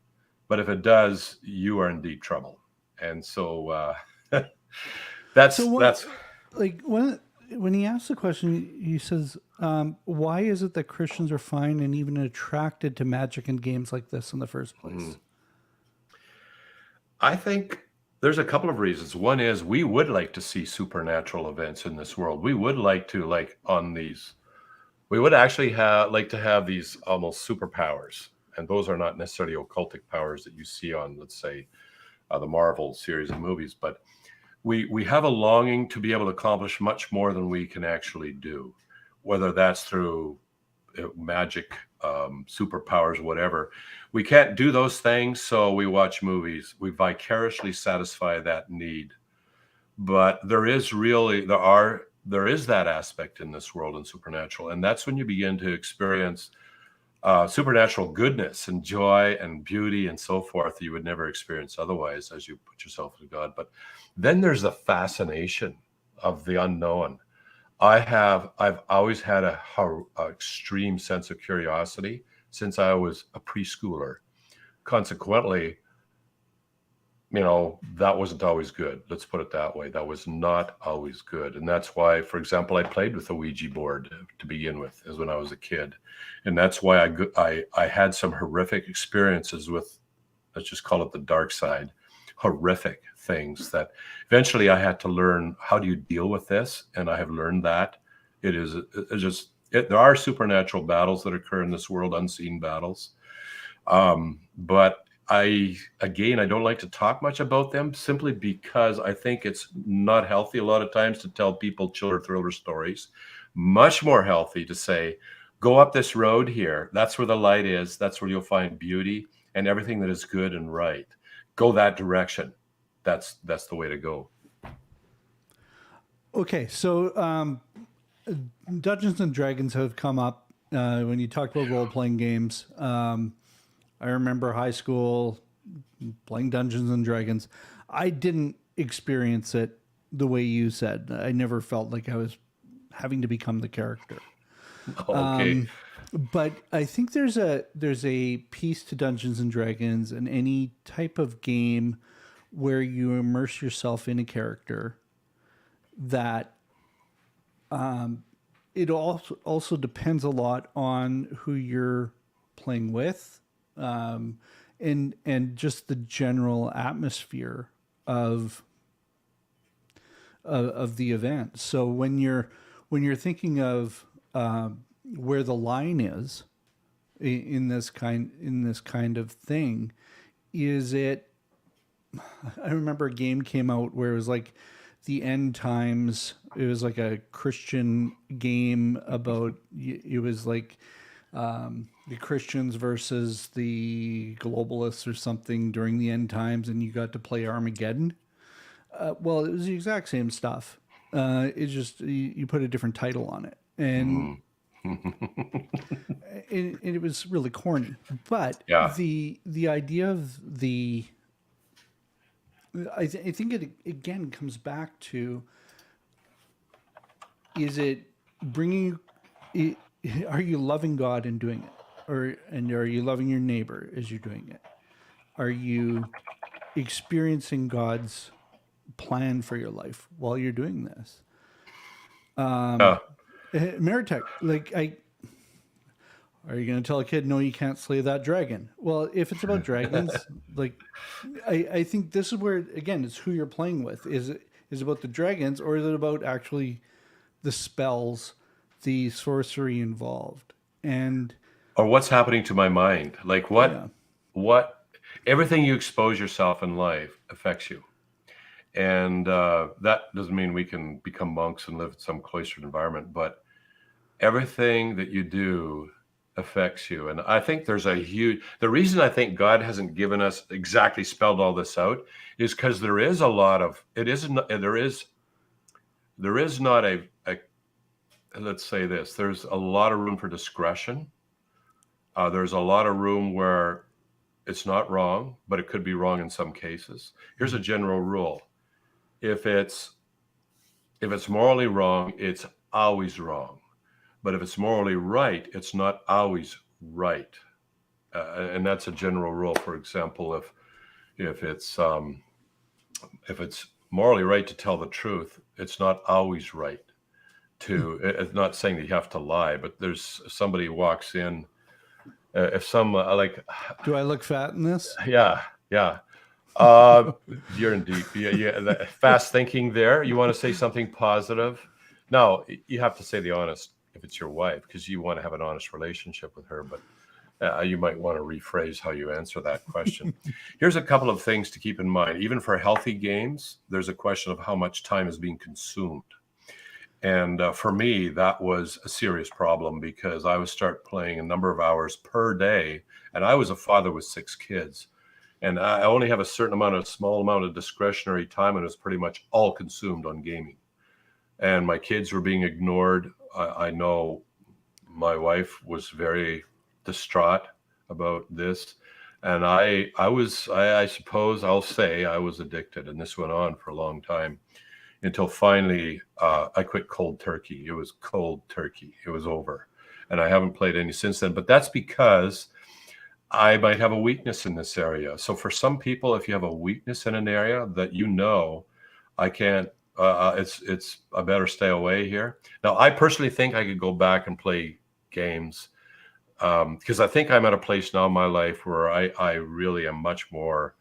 but if it does, you are in deep trouble. And so that's like when he asks the question, he says, why is it that Christians are fine and even attracted to magic and games like this in the first place? I think there's a couple of reasons. One is we would like to see supernatural events in this world. We would like to, we would actually like to have these almost superpowers. And those are not necessarily occultic powers that you see on, let's say, the Marvel series of movies, but we have a longing to be able to accomplish much more than we can actually do, whether that's through magic, superpowers, whatever. We can't do those things, so we watch movies. We vicariously satisfy that need. But there is that aspect in this world in supernatural, and that's when you begin to experience supernatural goodness and joy and beauty and so forth that you would never experience otherwise as you put yourself with God. But then there's the fascination of the unknown. I've always had a extreme sense of curiosity since I was a preschooler. Consequently, that wasn't always good. Let's put it that way. That was not always good. And that's why, for example, I played with a Ouija board to begin with, as when I was a kid. And that's why I had some horrific experiences with, let's just call it the dark side, horrific things that eventually I had to learn, how do you deal with this? And I have learned that there are supernatural battles that occur in this world, unseen battles. But I don't like to talk much about them simply because I think it's not healthy a lot of times to tell people chiller thriller stories. Much more healthy to say, go up this road here. That's where the light is. That's where you'll find beauty and everything that is good and right. Go that direction. That's the way to go. Okay, so Dungeons and Dragons have come up when you talk about role-playing games. I remember high school playing Dungeons and Dragons. I didn't experience it the way you said. I never felt like I was having to become the character. Okay. But I think there's a piece to Dungeons and Dragons and any type of game where you immerse yourself in a character that it also depends a lot on who you're playing with. And just the general atmosphere of the event. So when you're thinking of where the line is in this kind of thing, is it? I remember a game came out where it was like the end times. It was like a Christian game about. It was like. The Christians versus the globalists or something during the end times, and you got to play Armageddon. Well, it was the exact same stuff. It's just you put a different title on it, and Mm. it was really corny. But Yeah. the idea of I think it again comes back to, is it bringing it, are you loving God in doing it, and are you loving your neighbor as you're doing it? Are you experiencing God's plan for your life while you're doing this? Yeah. Meritech, like are you going to tell a kid, no, you can't slay that dragon? Well, if it's about dragons, like, I think this is where, again, it's who you're playing with. Is it about the dragons, or is it about actually the spells, the sorcery involved? And Or what's happening to my mind? Like yeah, what, everything you expose yourself in life affects you. And that doesn't mean we can become monks and live in some cloistered environment, but everything that you do affects you. And I think there's the reason I think God hasn't given us exactly spelled all this out is because there is a lot of, there is not let's say this, there's a lot of room for discretion. There's a lot of room where it's not wrong, but it could be wrong in some cases. Here's a general rule. If it's morally wrong, it's always wrong. But if it's morally right, it's not always right. And that's a general rule. For example, if it's morally right to tell the truth, it's not always right to. It's not saying that you have to lie, but there's somebody walks in. If some like, do I look fat in this? yeah, yeah. You're in deep. Yeah. Fast thinking there. You want to say something positive? No, you have to say the honest if it's your wife, because you want to have an honest relationship with her. But you might want to rephrase how you answer that question. Here's a couple of things to keep in mind. Even for healthy games, there's a question of how much time is being consumed. And for me, that was a serious problem because I would start playing a number of hours per day. And I was a father with 6 kids. And I only have a small amount of discretionary time, and it was pretty much all consumed on gaming. And my kids were being ignored. I know my wife was very distraught about this. And I suppose I'll say I was addicted. And this went on for a long time until finally I quit cold turkey. It was cold turkey. It was over. And I haven't played any since then. But that's because I might have a weakness in this area. So for some people, if you have a weakness in an area that I can't, I better stay away here. Now, I personally think I could go back and play games because I think I'm at a place now in my life where I really am much more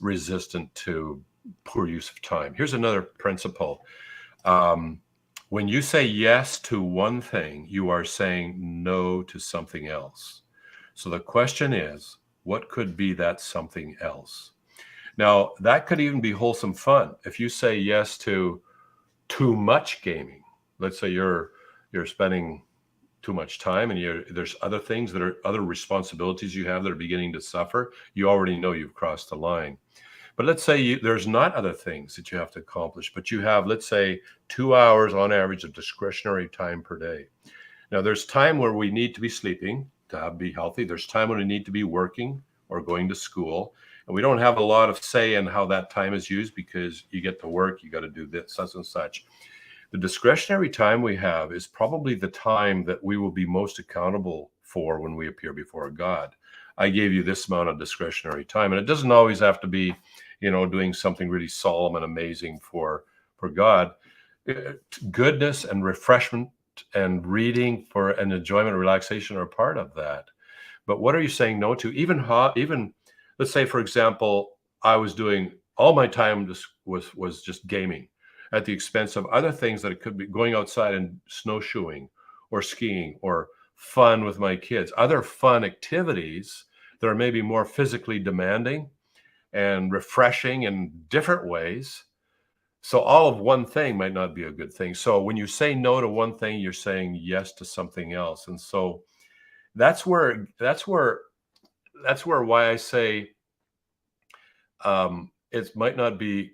resistant to poor use of time. Here's another principle. When you say yes to one thing, you are saying no to something else. So the question is, what could be that something else? Now, that could even be wholesome fun. If you say yes to too much gaming, let's say you're spending too much time and there's other things other responsibilities you have that are beginning to suffer, you already know you've crossed the line. But let's say there's not other things that you have to accomplish, but you have, let's say, 2 hours on average of discretionary time per day. Now, there's time where we need to be sleeping to be healthy. There's time when we need to be working or going to school. And we don't have a lot of say in how that time is used because you get to work, you got to do this, such and such. The discretionary time we have is probably the time that we will be most accountable for when we appear before God. I gave you this amount of discretionary time, and it doesn't always have to be, doing something really solemn and amazing for God. Goodness and refreshment and reading for an enjoyment and relaxation are part of that. But what are you saying no to? Even let's say, for example, I was doing all my time was just gaming at the expense of other things that it could be going outside and snowshoeing or skiing or fun with my kids, other fun activities that are maybe more physically demanding and refreshing in different ways. So all of one thing might not be a good thing. So when you say no to one thing, you're saying yes to something else. And so that's where why I say it might not be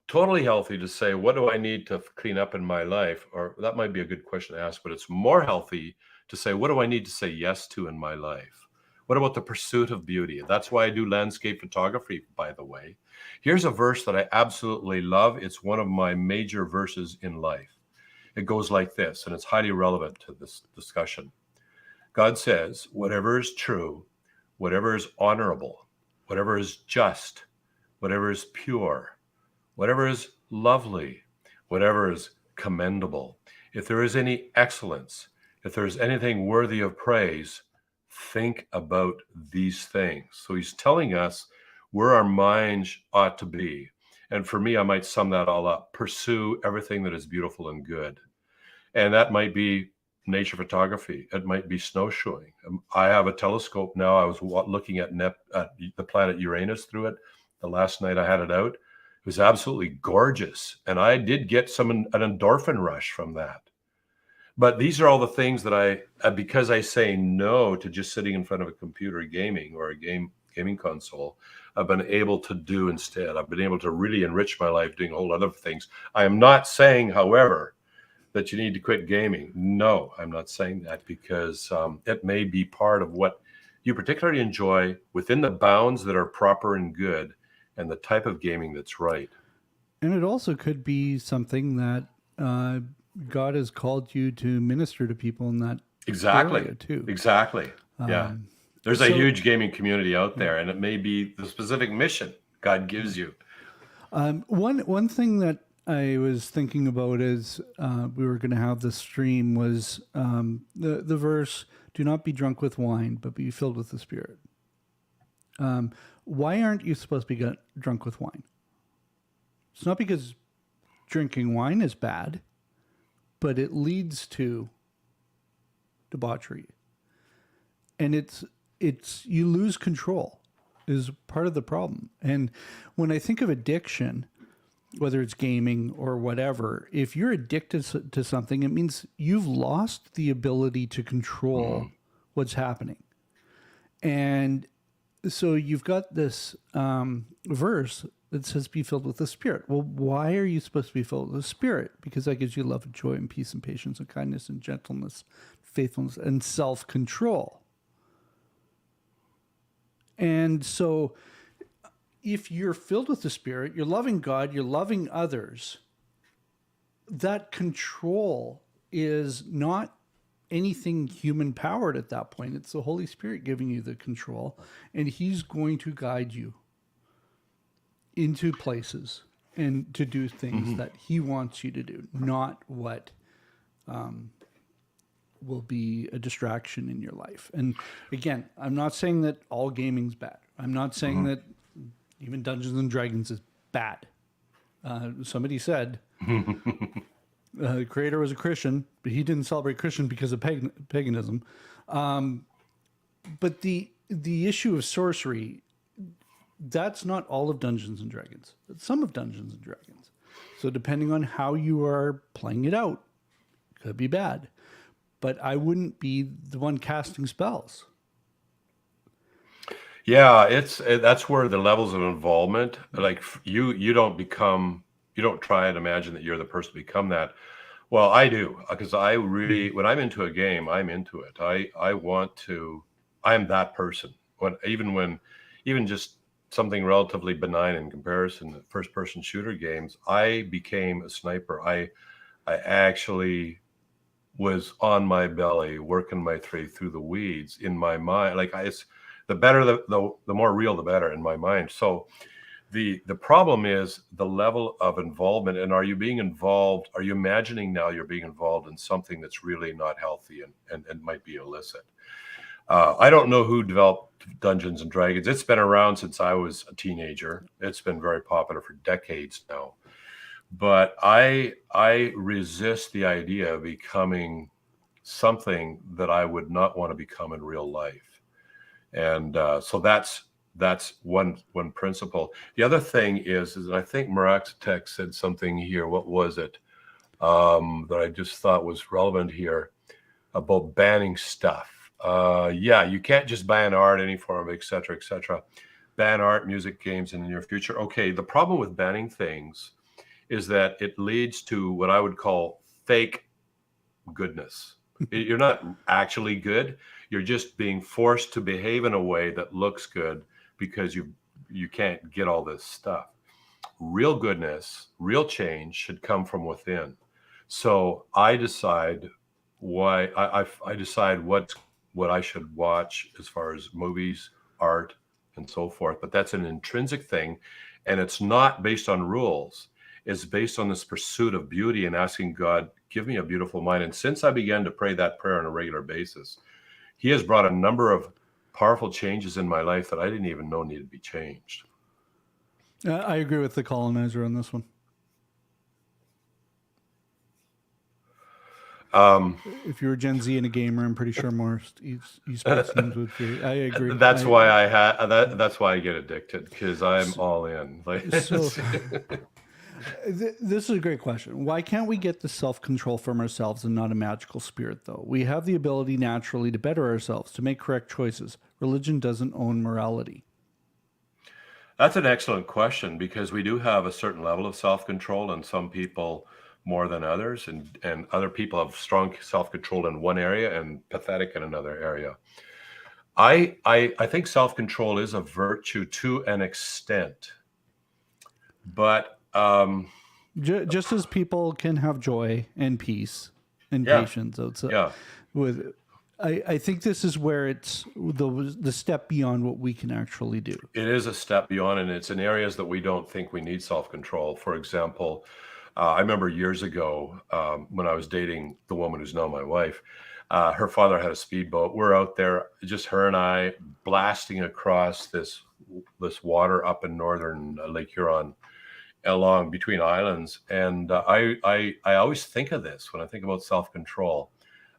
totally healthy to say, what do I need to clean up in my life? Or that might be a good question to ask, but it's more healthy to say, what do I need to say yes to in my life? What about the pursuit of beauty? That's why I do landscape photography, by the way. Here's a verse that I absolutely love. It's one of my major verses in life. It goes like this, and it's highly relevant to this discussion. God says, whatever is true, whatever is honorable, whatever is just, whatever is pure, whatever is lovely, whatever is commendable, if there is any excellence, if there is anything worthy of praise, think about these things. So he's telling us where our minds ought to be. And for me, I might sum that all up. Pursue everything that is beautiful and good. And that might be nature photography. It might be snowshoeing. I have a telescope now. I was looking at the planet Uranus through it. The last night I had it out. It was absolutely gorgeous. And I did get an endorphin rush from that. But these are all the things that because I say no to just sitting in front of a computer gaming or a gaming console, I've been able to do instead. I've been able to really enrich my life doing a whole lot of things. I am not saying, however, that you need to quit gaming. No, I'm not saying that, because it may be part of what you particularly enjoy within the bounds that are proper and good and the type of gaming that's right. And it also could be something that God has called you to minister to people in that area too. Exactly. Yeah. There's a huge gaming community out there, and it may be the specific mission God gives you. One thing that I was thinking about as we were going to have this stream was the verse, "Do not be drunk with wine, but be filled with the Spirit." Why aren't you supposed to be drunk with wine? It's not because drinking wine is bad, but it leads to debauchery. And it's you lose control is part of the problem. And when I think of addiction, whether it's gaming or whatever, if you're addicted to something, it means you've lost the ability to control what's happening. And so you've got this verse that says, be filled with the Spirit. Well, why are you supposed to be filled with the Spirit? Because that gives you love and joy and peace and patience and kindness and gentleness, faithfulness and self-control. And so if you're filled with the Spirit, you're loving God, you're loving others, that control is not anything human powered at that point. It's the Holy Spirit giving you the control, and He's going to guide you into places and to do things that He wants you to do, not what will be a distraction in your life. And again, I'm not saying that all gaming's bad. I'm not saying that even Dungeons and Dragons is bad. Somebody said the creator was a Christian, but he didn't celebrate Christian because of paganism. But the issue of sorcery, that's not all of Dungeons and Dragons. It's some of Dungeons and Dragons. So depending on how you are playing it out, it could be bad. But I wouldn't be the one casting spells. Yeah, that's where the levels of involvement, like you don't try and imagine that you're the person to become that. Well, I do, because I really, when I'm into a game, I'm into it. I'm that person. Even just something relatively benign in comparison to first-person shooter games, I became a sniper. I actually was on my belly, working my way through the weeds in my mind. The better, the more real, the better in my mind. So the problem is the level of involvement. And are you being involved? Are you imagining now you're being involved in something that's really not healthy and might be illicit? I don't know who developed Dungeons and Dragons. It's been around since I was a teenager. It's been very popular for decades now. But I resist the idea of becoming something that I would not want to become in real life. And so that's one principle. The other thing is I think Maraxatech said something here. What was it that I just thought was relevant here about banning stuff? You can't just ban art, any form, et cetera, et cetera. Ban art, music, games in the near future. Okay, the problem with banning things is that it leads to what I would call fake goodness. You're not actually good. You're just being forced to behave in a way that looks good because you can't get all this stuff. Real goodness, real change should come from within. So I decide I decide what I should watch as far as movies, art, and so forth. But that's an intrinsic thing, and it's not based on rules. It's based on this pursuit of beauty and asking God, give me a beautiful mind. And since I began to pray that prayer on a regular basis, He has brought a number of powerful changes in my life that I didn't even know needed to be changed. I agree with the colonizer on this one. If you're a Gen Z and a gamer, I'm pretty sure more esports teams would feel. I agree. That's why that's why I get addicted, because I'm all in. Like, So, this is a great question. Why can't we get the self-control from ourselves and not a magical spirit, though? We have the ability naturally to better ourselves, to make correct choices. Religion doesn't own morality. that's an excellent question, because we do have a certain level of self-control, and some people more than others, and other people have strong self-control in one area and pathetic in another area. I think self-control is a virtue to an extent, but Just as people can have joy and peace and Yeah. patience outside. yeah, I think this is where it's the step beyond what we can actually do. it is a step beyond, and it's in areas that we don't think we need self-control. For example, I remember years ago when I was dating the woman who's now my wife. Her father had a speedboat. We're out there, just her and I, blasting across this water up in northern Lake Huron, along between islands. And I always think of this when I think about self-control.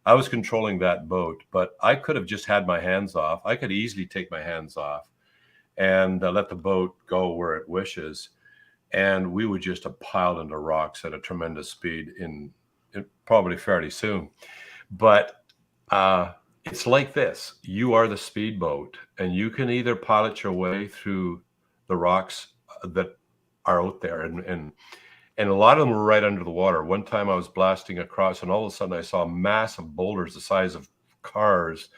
I was controlling that boat, but I could have just had my hands off. I could easily take my hands off and let the boat go where it wishes, and we would just have piled into rocks at a tremendous speed in probably fairly soon. But it's like this: you are the speedboat, and you can either pilot your way through the rocks that are out there, and a lot of them were right under the water. One time I was blasting across, and all of a sudden I saw massive boulders the size of cars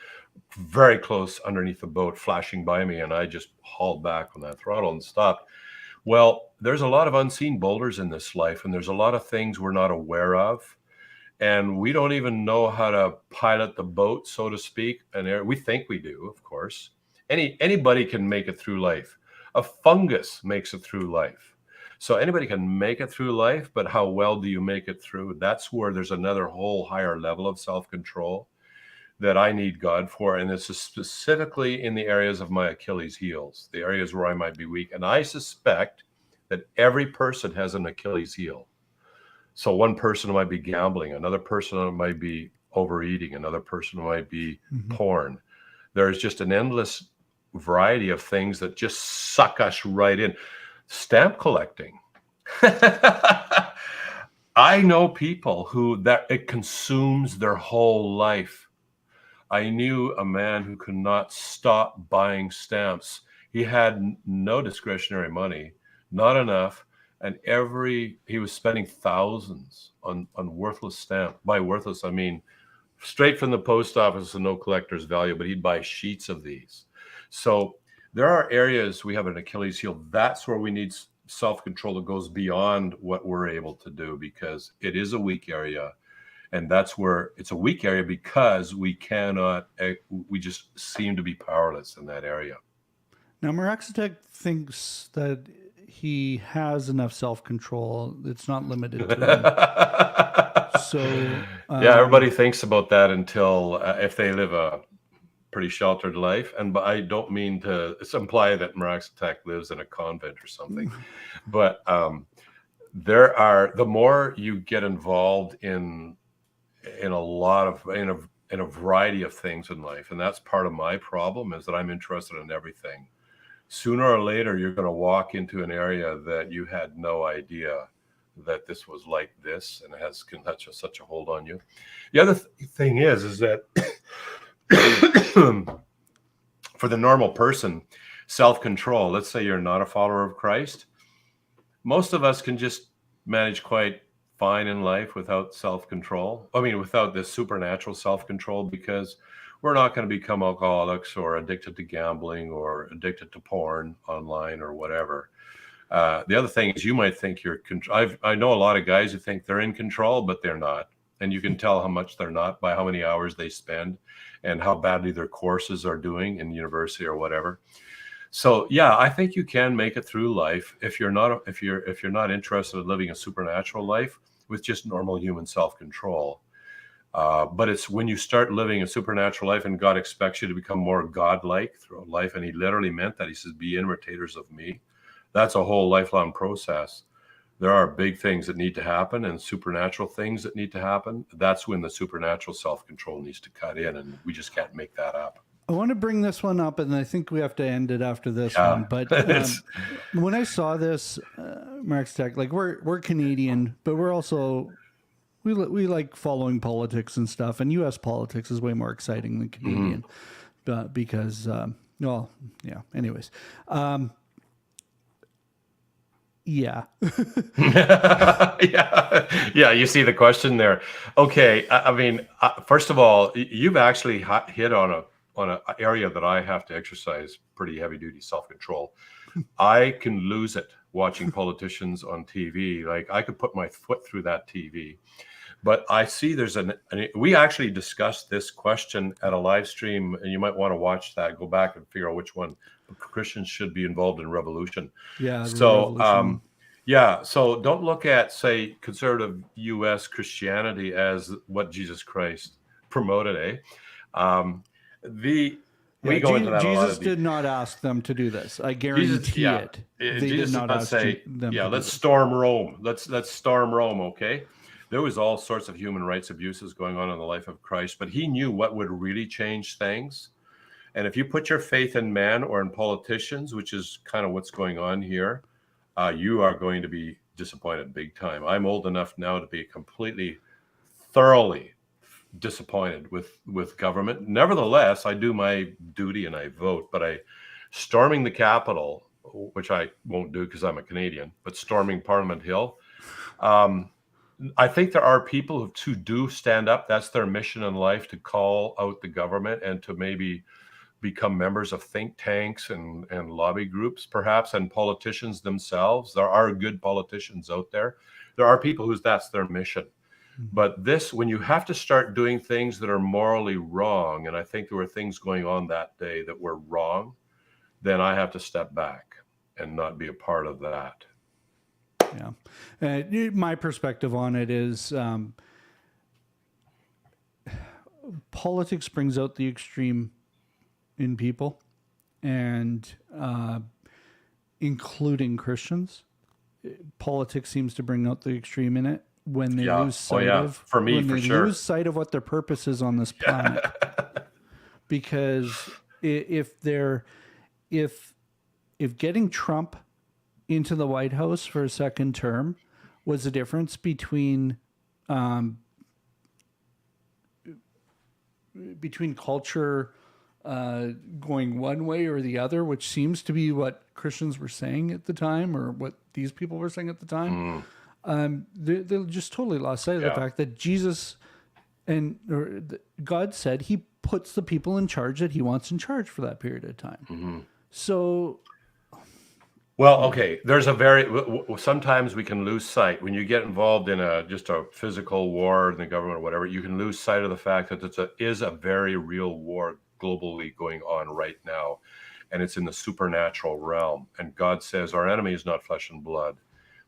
very close underneath the boat flashing by me, and I just hauled back on that throttle and stopped. Well, there's a lot of unseen boulders in this life, and there's a lot of things we're not aware of, and we don't even know how to pilot the boat, so to speak. And we think we do, of course. Anybody can make it through life. A fungus makes it through life. So anybody can make it through life, but how well do you make it through? That's where there's another whole higher level of self-control that I need God for. And this is specifically in the areas of my Achilles heels, the areas where I might be weak. And I suspect that every person has an Achilles heel. So one person might be gambling, another person might be overeating, another person might be porn. There's just an endless variety of things that just suck us right in. Stamp collecting. I know people who that it consumes their whole life. I knew a man who could not stop buying stamps. He had no discretionary money, not enough, and he was spending thousands on worthless stamp. By worthless, I mean straight from the post office and no collector's value, but he'd buy sheets of these. So there are areas we have an Achilles heel. That's where we need self-control that goes beyond what we're able to do, because it is a weak area. And that's where it's a weak area, because we just seem to be powerless in that area. Now, Maraxatech thinks that he has enough self-control. It's not limited to him. So, yeah, everybody thinks about that until if they live a pretty sheltered life. And but I don't mean to imply that Maraxatech lives in a convent or something. But the more you get involved in a variety of things in life, and that's part of my problem, is that I'm interested in everything. Sooner or later, you're going to walk into an area that you had no idea that this was like this, and it can have such a hold on you. The other thing is that for the normal person, self-control, let's say you're not a follower of Christ, most of us can just manage quite fine in life without self-control. I mean, without this supernatural self-control, because we're not going to become alcoholics or addicted to gambling or addicted to porn online or whatever. The other thing is, you might think you're. I know a lot of guys who think they're in control, but they're not, and you can tell how much they're not by how many hours they spend, and how badly their courses are doing in university or whatever. So yeah, I think you can make it through life if you're not interested in living a supernatural life with just normal human self-control. But it's when you start living a supernatural life and God expects you to become more God-like throughout life, and he literally meant that. He says, be imitators of me. That's a whole lifelong process. There are big things that need to happen and supernatural things that need to happen. That's when the supernatural self-control needs to cut in, and we just can't make that up. I want to bring this one up, and I think we have to end it after this one. But when I saw this, Mark's Tech, like we're Canadian, but we're also we like following politics and stuff. And U.S. politics is way more exciting than Canadian, but because well, yeah. Anyways, yeah. Yeah. You see the question there. Okay. I mean, first of all, you've actually hit on an area that I have to exercise pretty heavy duty self-control. I can lose it watching politicians on TV. Like, I could put my foot through that TV. But I see there's we actually discussed this question at a live stream, and you might want to watch that, go back and figure out which one. Christians should be involved in revolution. Yeah. So, so don't look at, say, conservative U.S. Christianity as what Jesus Christ promoted, we go into that. Jesus did not ask them to do this. I guarantee it. They Jesus did not ask say, them. Let's storm Rome. Let's storm Rome. Okay. There was all sorts of human rights abuses going on in the life of Christ, but he knew what would really change things. And if you put your faith in man or in politicians, which is kind of what's going on here, you are going to be disappointed big time. I'm old enough now to be completely, thoroughly disappointed with government. Nevertheless, I do my duty and I vote, but storming the Capitol, which I won't do because I'm a Canadian, but storming Parliament Hill, I think there are people who do stand up. That's their mission in life, to call out the government and to maybe become members of think tanks and lobby groups, perhaps, and politicians themselves. There are good politicians out there. There are people that's their mission. But when you have to start doing things that are morally wrong, and I think there were things going on that day that were wrong, then I have to step back and not be a part of that. Yeah. My perspective on it is politics brings out the extreme in people, and including Christians. Politics seems to bring out the extreme in it when they lose sight of lose sight of what their purpose is on this planet. Because if getting Trump into the White House for a second term was the difference between culture going one way or the other, which seems to be what Christians were saying at the time, or what these people were saying at the time, they just totally lost sight of the fact that Jesus God said he puts the people in charge that he wants in charge for that period of time. So... Well, okay, sometimes we can lose sight when you get involved in just a physical war in the government or whatever. You can lose sight of the fact that there is a very real war globally going on right now, and it's in the supernatural realm. And God says our enemy is not flesh and blood,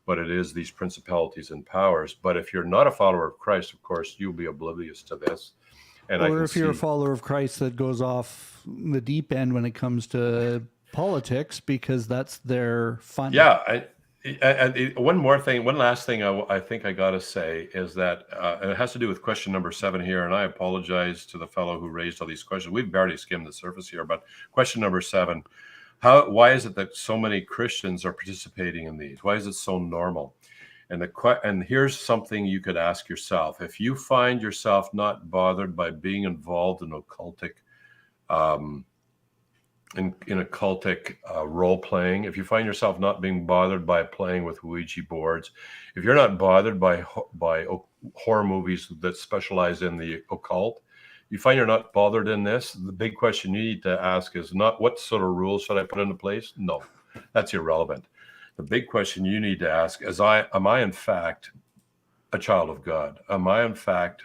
but it is these principalities and powers. But if you're not a follower of Christ, of course, you'll be oblivious to this. Or if you're a follower of Christ that goes off the deep end when it comes to politics, because that's their fun. Yeah. One last thing I think I got to say is that, and it has to do with question number 7 here. And I apologize to the fellow who raised all these questions. We've barely skimmed the surface here, but question number 7, why is it that so many Christians are participating in these? Why is it so normal? And here's something you could ask yourself. If you find yourself not bothered by being involved in occultic in occultic role playing, if you find yourself not being bothered by playing with Ouija boards, if you're not bothered by horror movies that specialize in the occult, you find you're not bothered in this, the big question you need to ask is not what sort of rules should I put into place? No, that's irrelevant. The big question you need to ask is, am I in fact a child of God? Am I in fact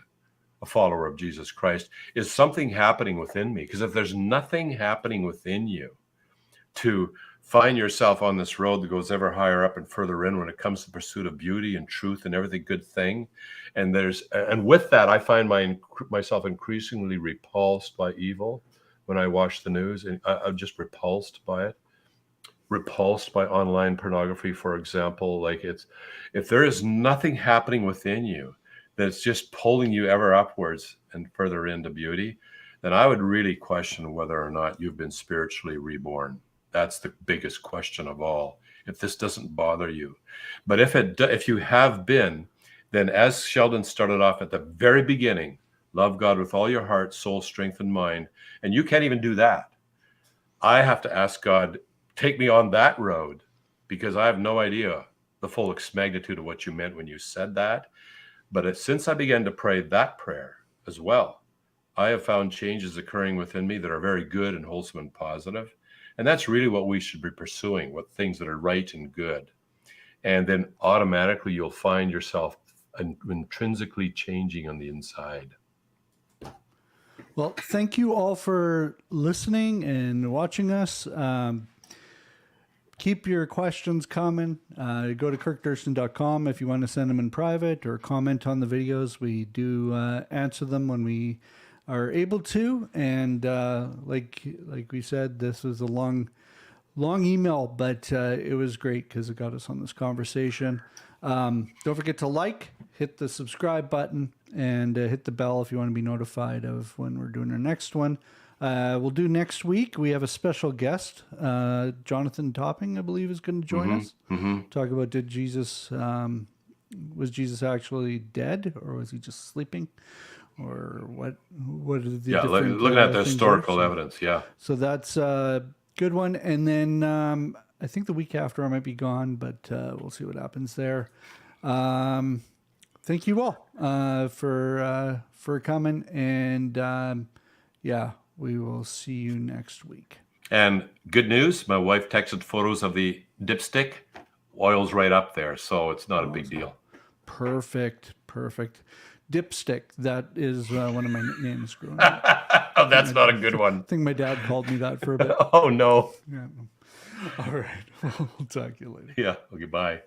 a follower of Jesus Christ? Is something happening within me? Because if there's nothing happening within you to find yourself on this road that goes ever higher up and further in when it comes to the pursuit of beauty and truth and every good thing, and with that, I find myself increasingly repulsed by evil when I watch the news, and I'm just repulsed by it. Repulsed by online pornography, for example. Like, if there is nothing happening within you that's just pulling you ever upwards and further into beauty, then I would really question whether or not you've been spiritually reborn. That's the biggest question of all, if this doesn't bother you. But if you have been, then as Sheldon started off at the very beginning, love God with all your heart, soul, strength, and mind. And you can't even do that. I have to ask God, take me on that road, because I have no idea the full magnitude of what you meant when you said that. But since I began to pray that prayer as well, I have found changes occurring within me that are very good and wholesome and positive. And that's really what we should be pursuing, what things that are right and good. And then automatically you'll find yourself intrinsically changing on the inside. Well, thank you all for listening and watching us. Keep your questions coming. Go to kirkdurston.com if you want to send them in private or comment on the videos. We do answer them when we are able to. And like we said, this was a long email, but it was great because it got us on this conversation. Don't forget to hit the subscribe button, and hit the bell if you want to be notified of when we're doing our next one. We'll do next week. We have a special guest, Jonathan Topping, I believe, is going to join us. Talk about was Jesus actually dead, or was he just sleeping, or what are the different looking at the things historical there. evidence. Yeah. So that's a good one. And then I think the week after I might be gone, but we'll see what happens there. Thank you all for coming, and we will see you next week. And good news, my wife texted photos of the dipstick. Oil's right up there, so it's not a big deal. Perfect. Dipstick. That is one of my nicknames growing up. Oh, that's not a good one. I think my dad called me that for a bit. Oh, no. Yeah. All right. We'll talk to you later. Yeah. Okay, bye.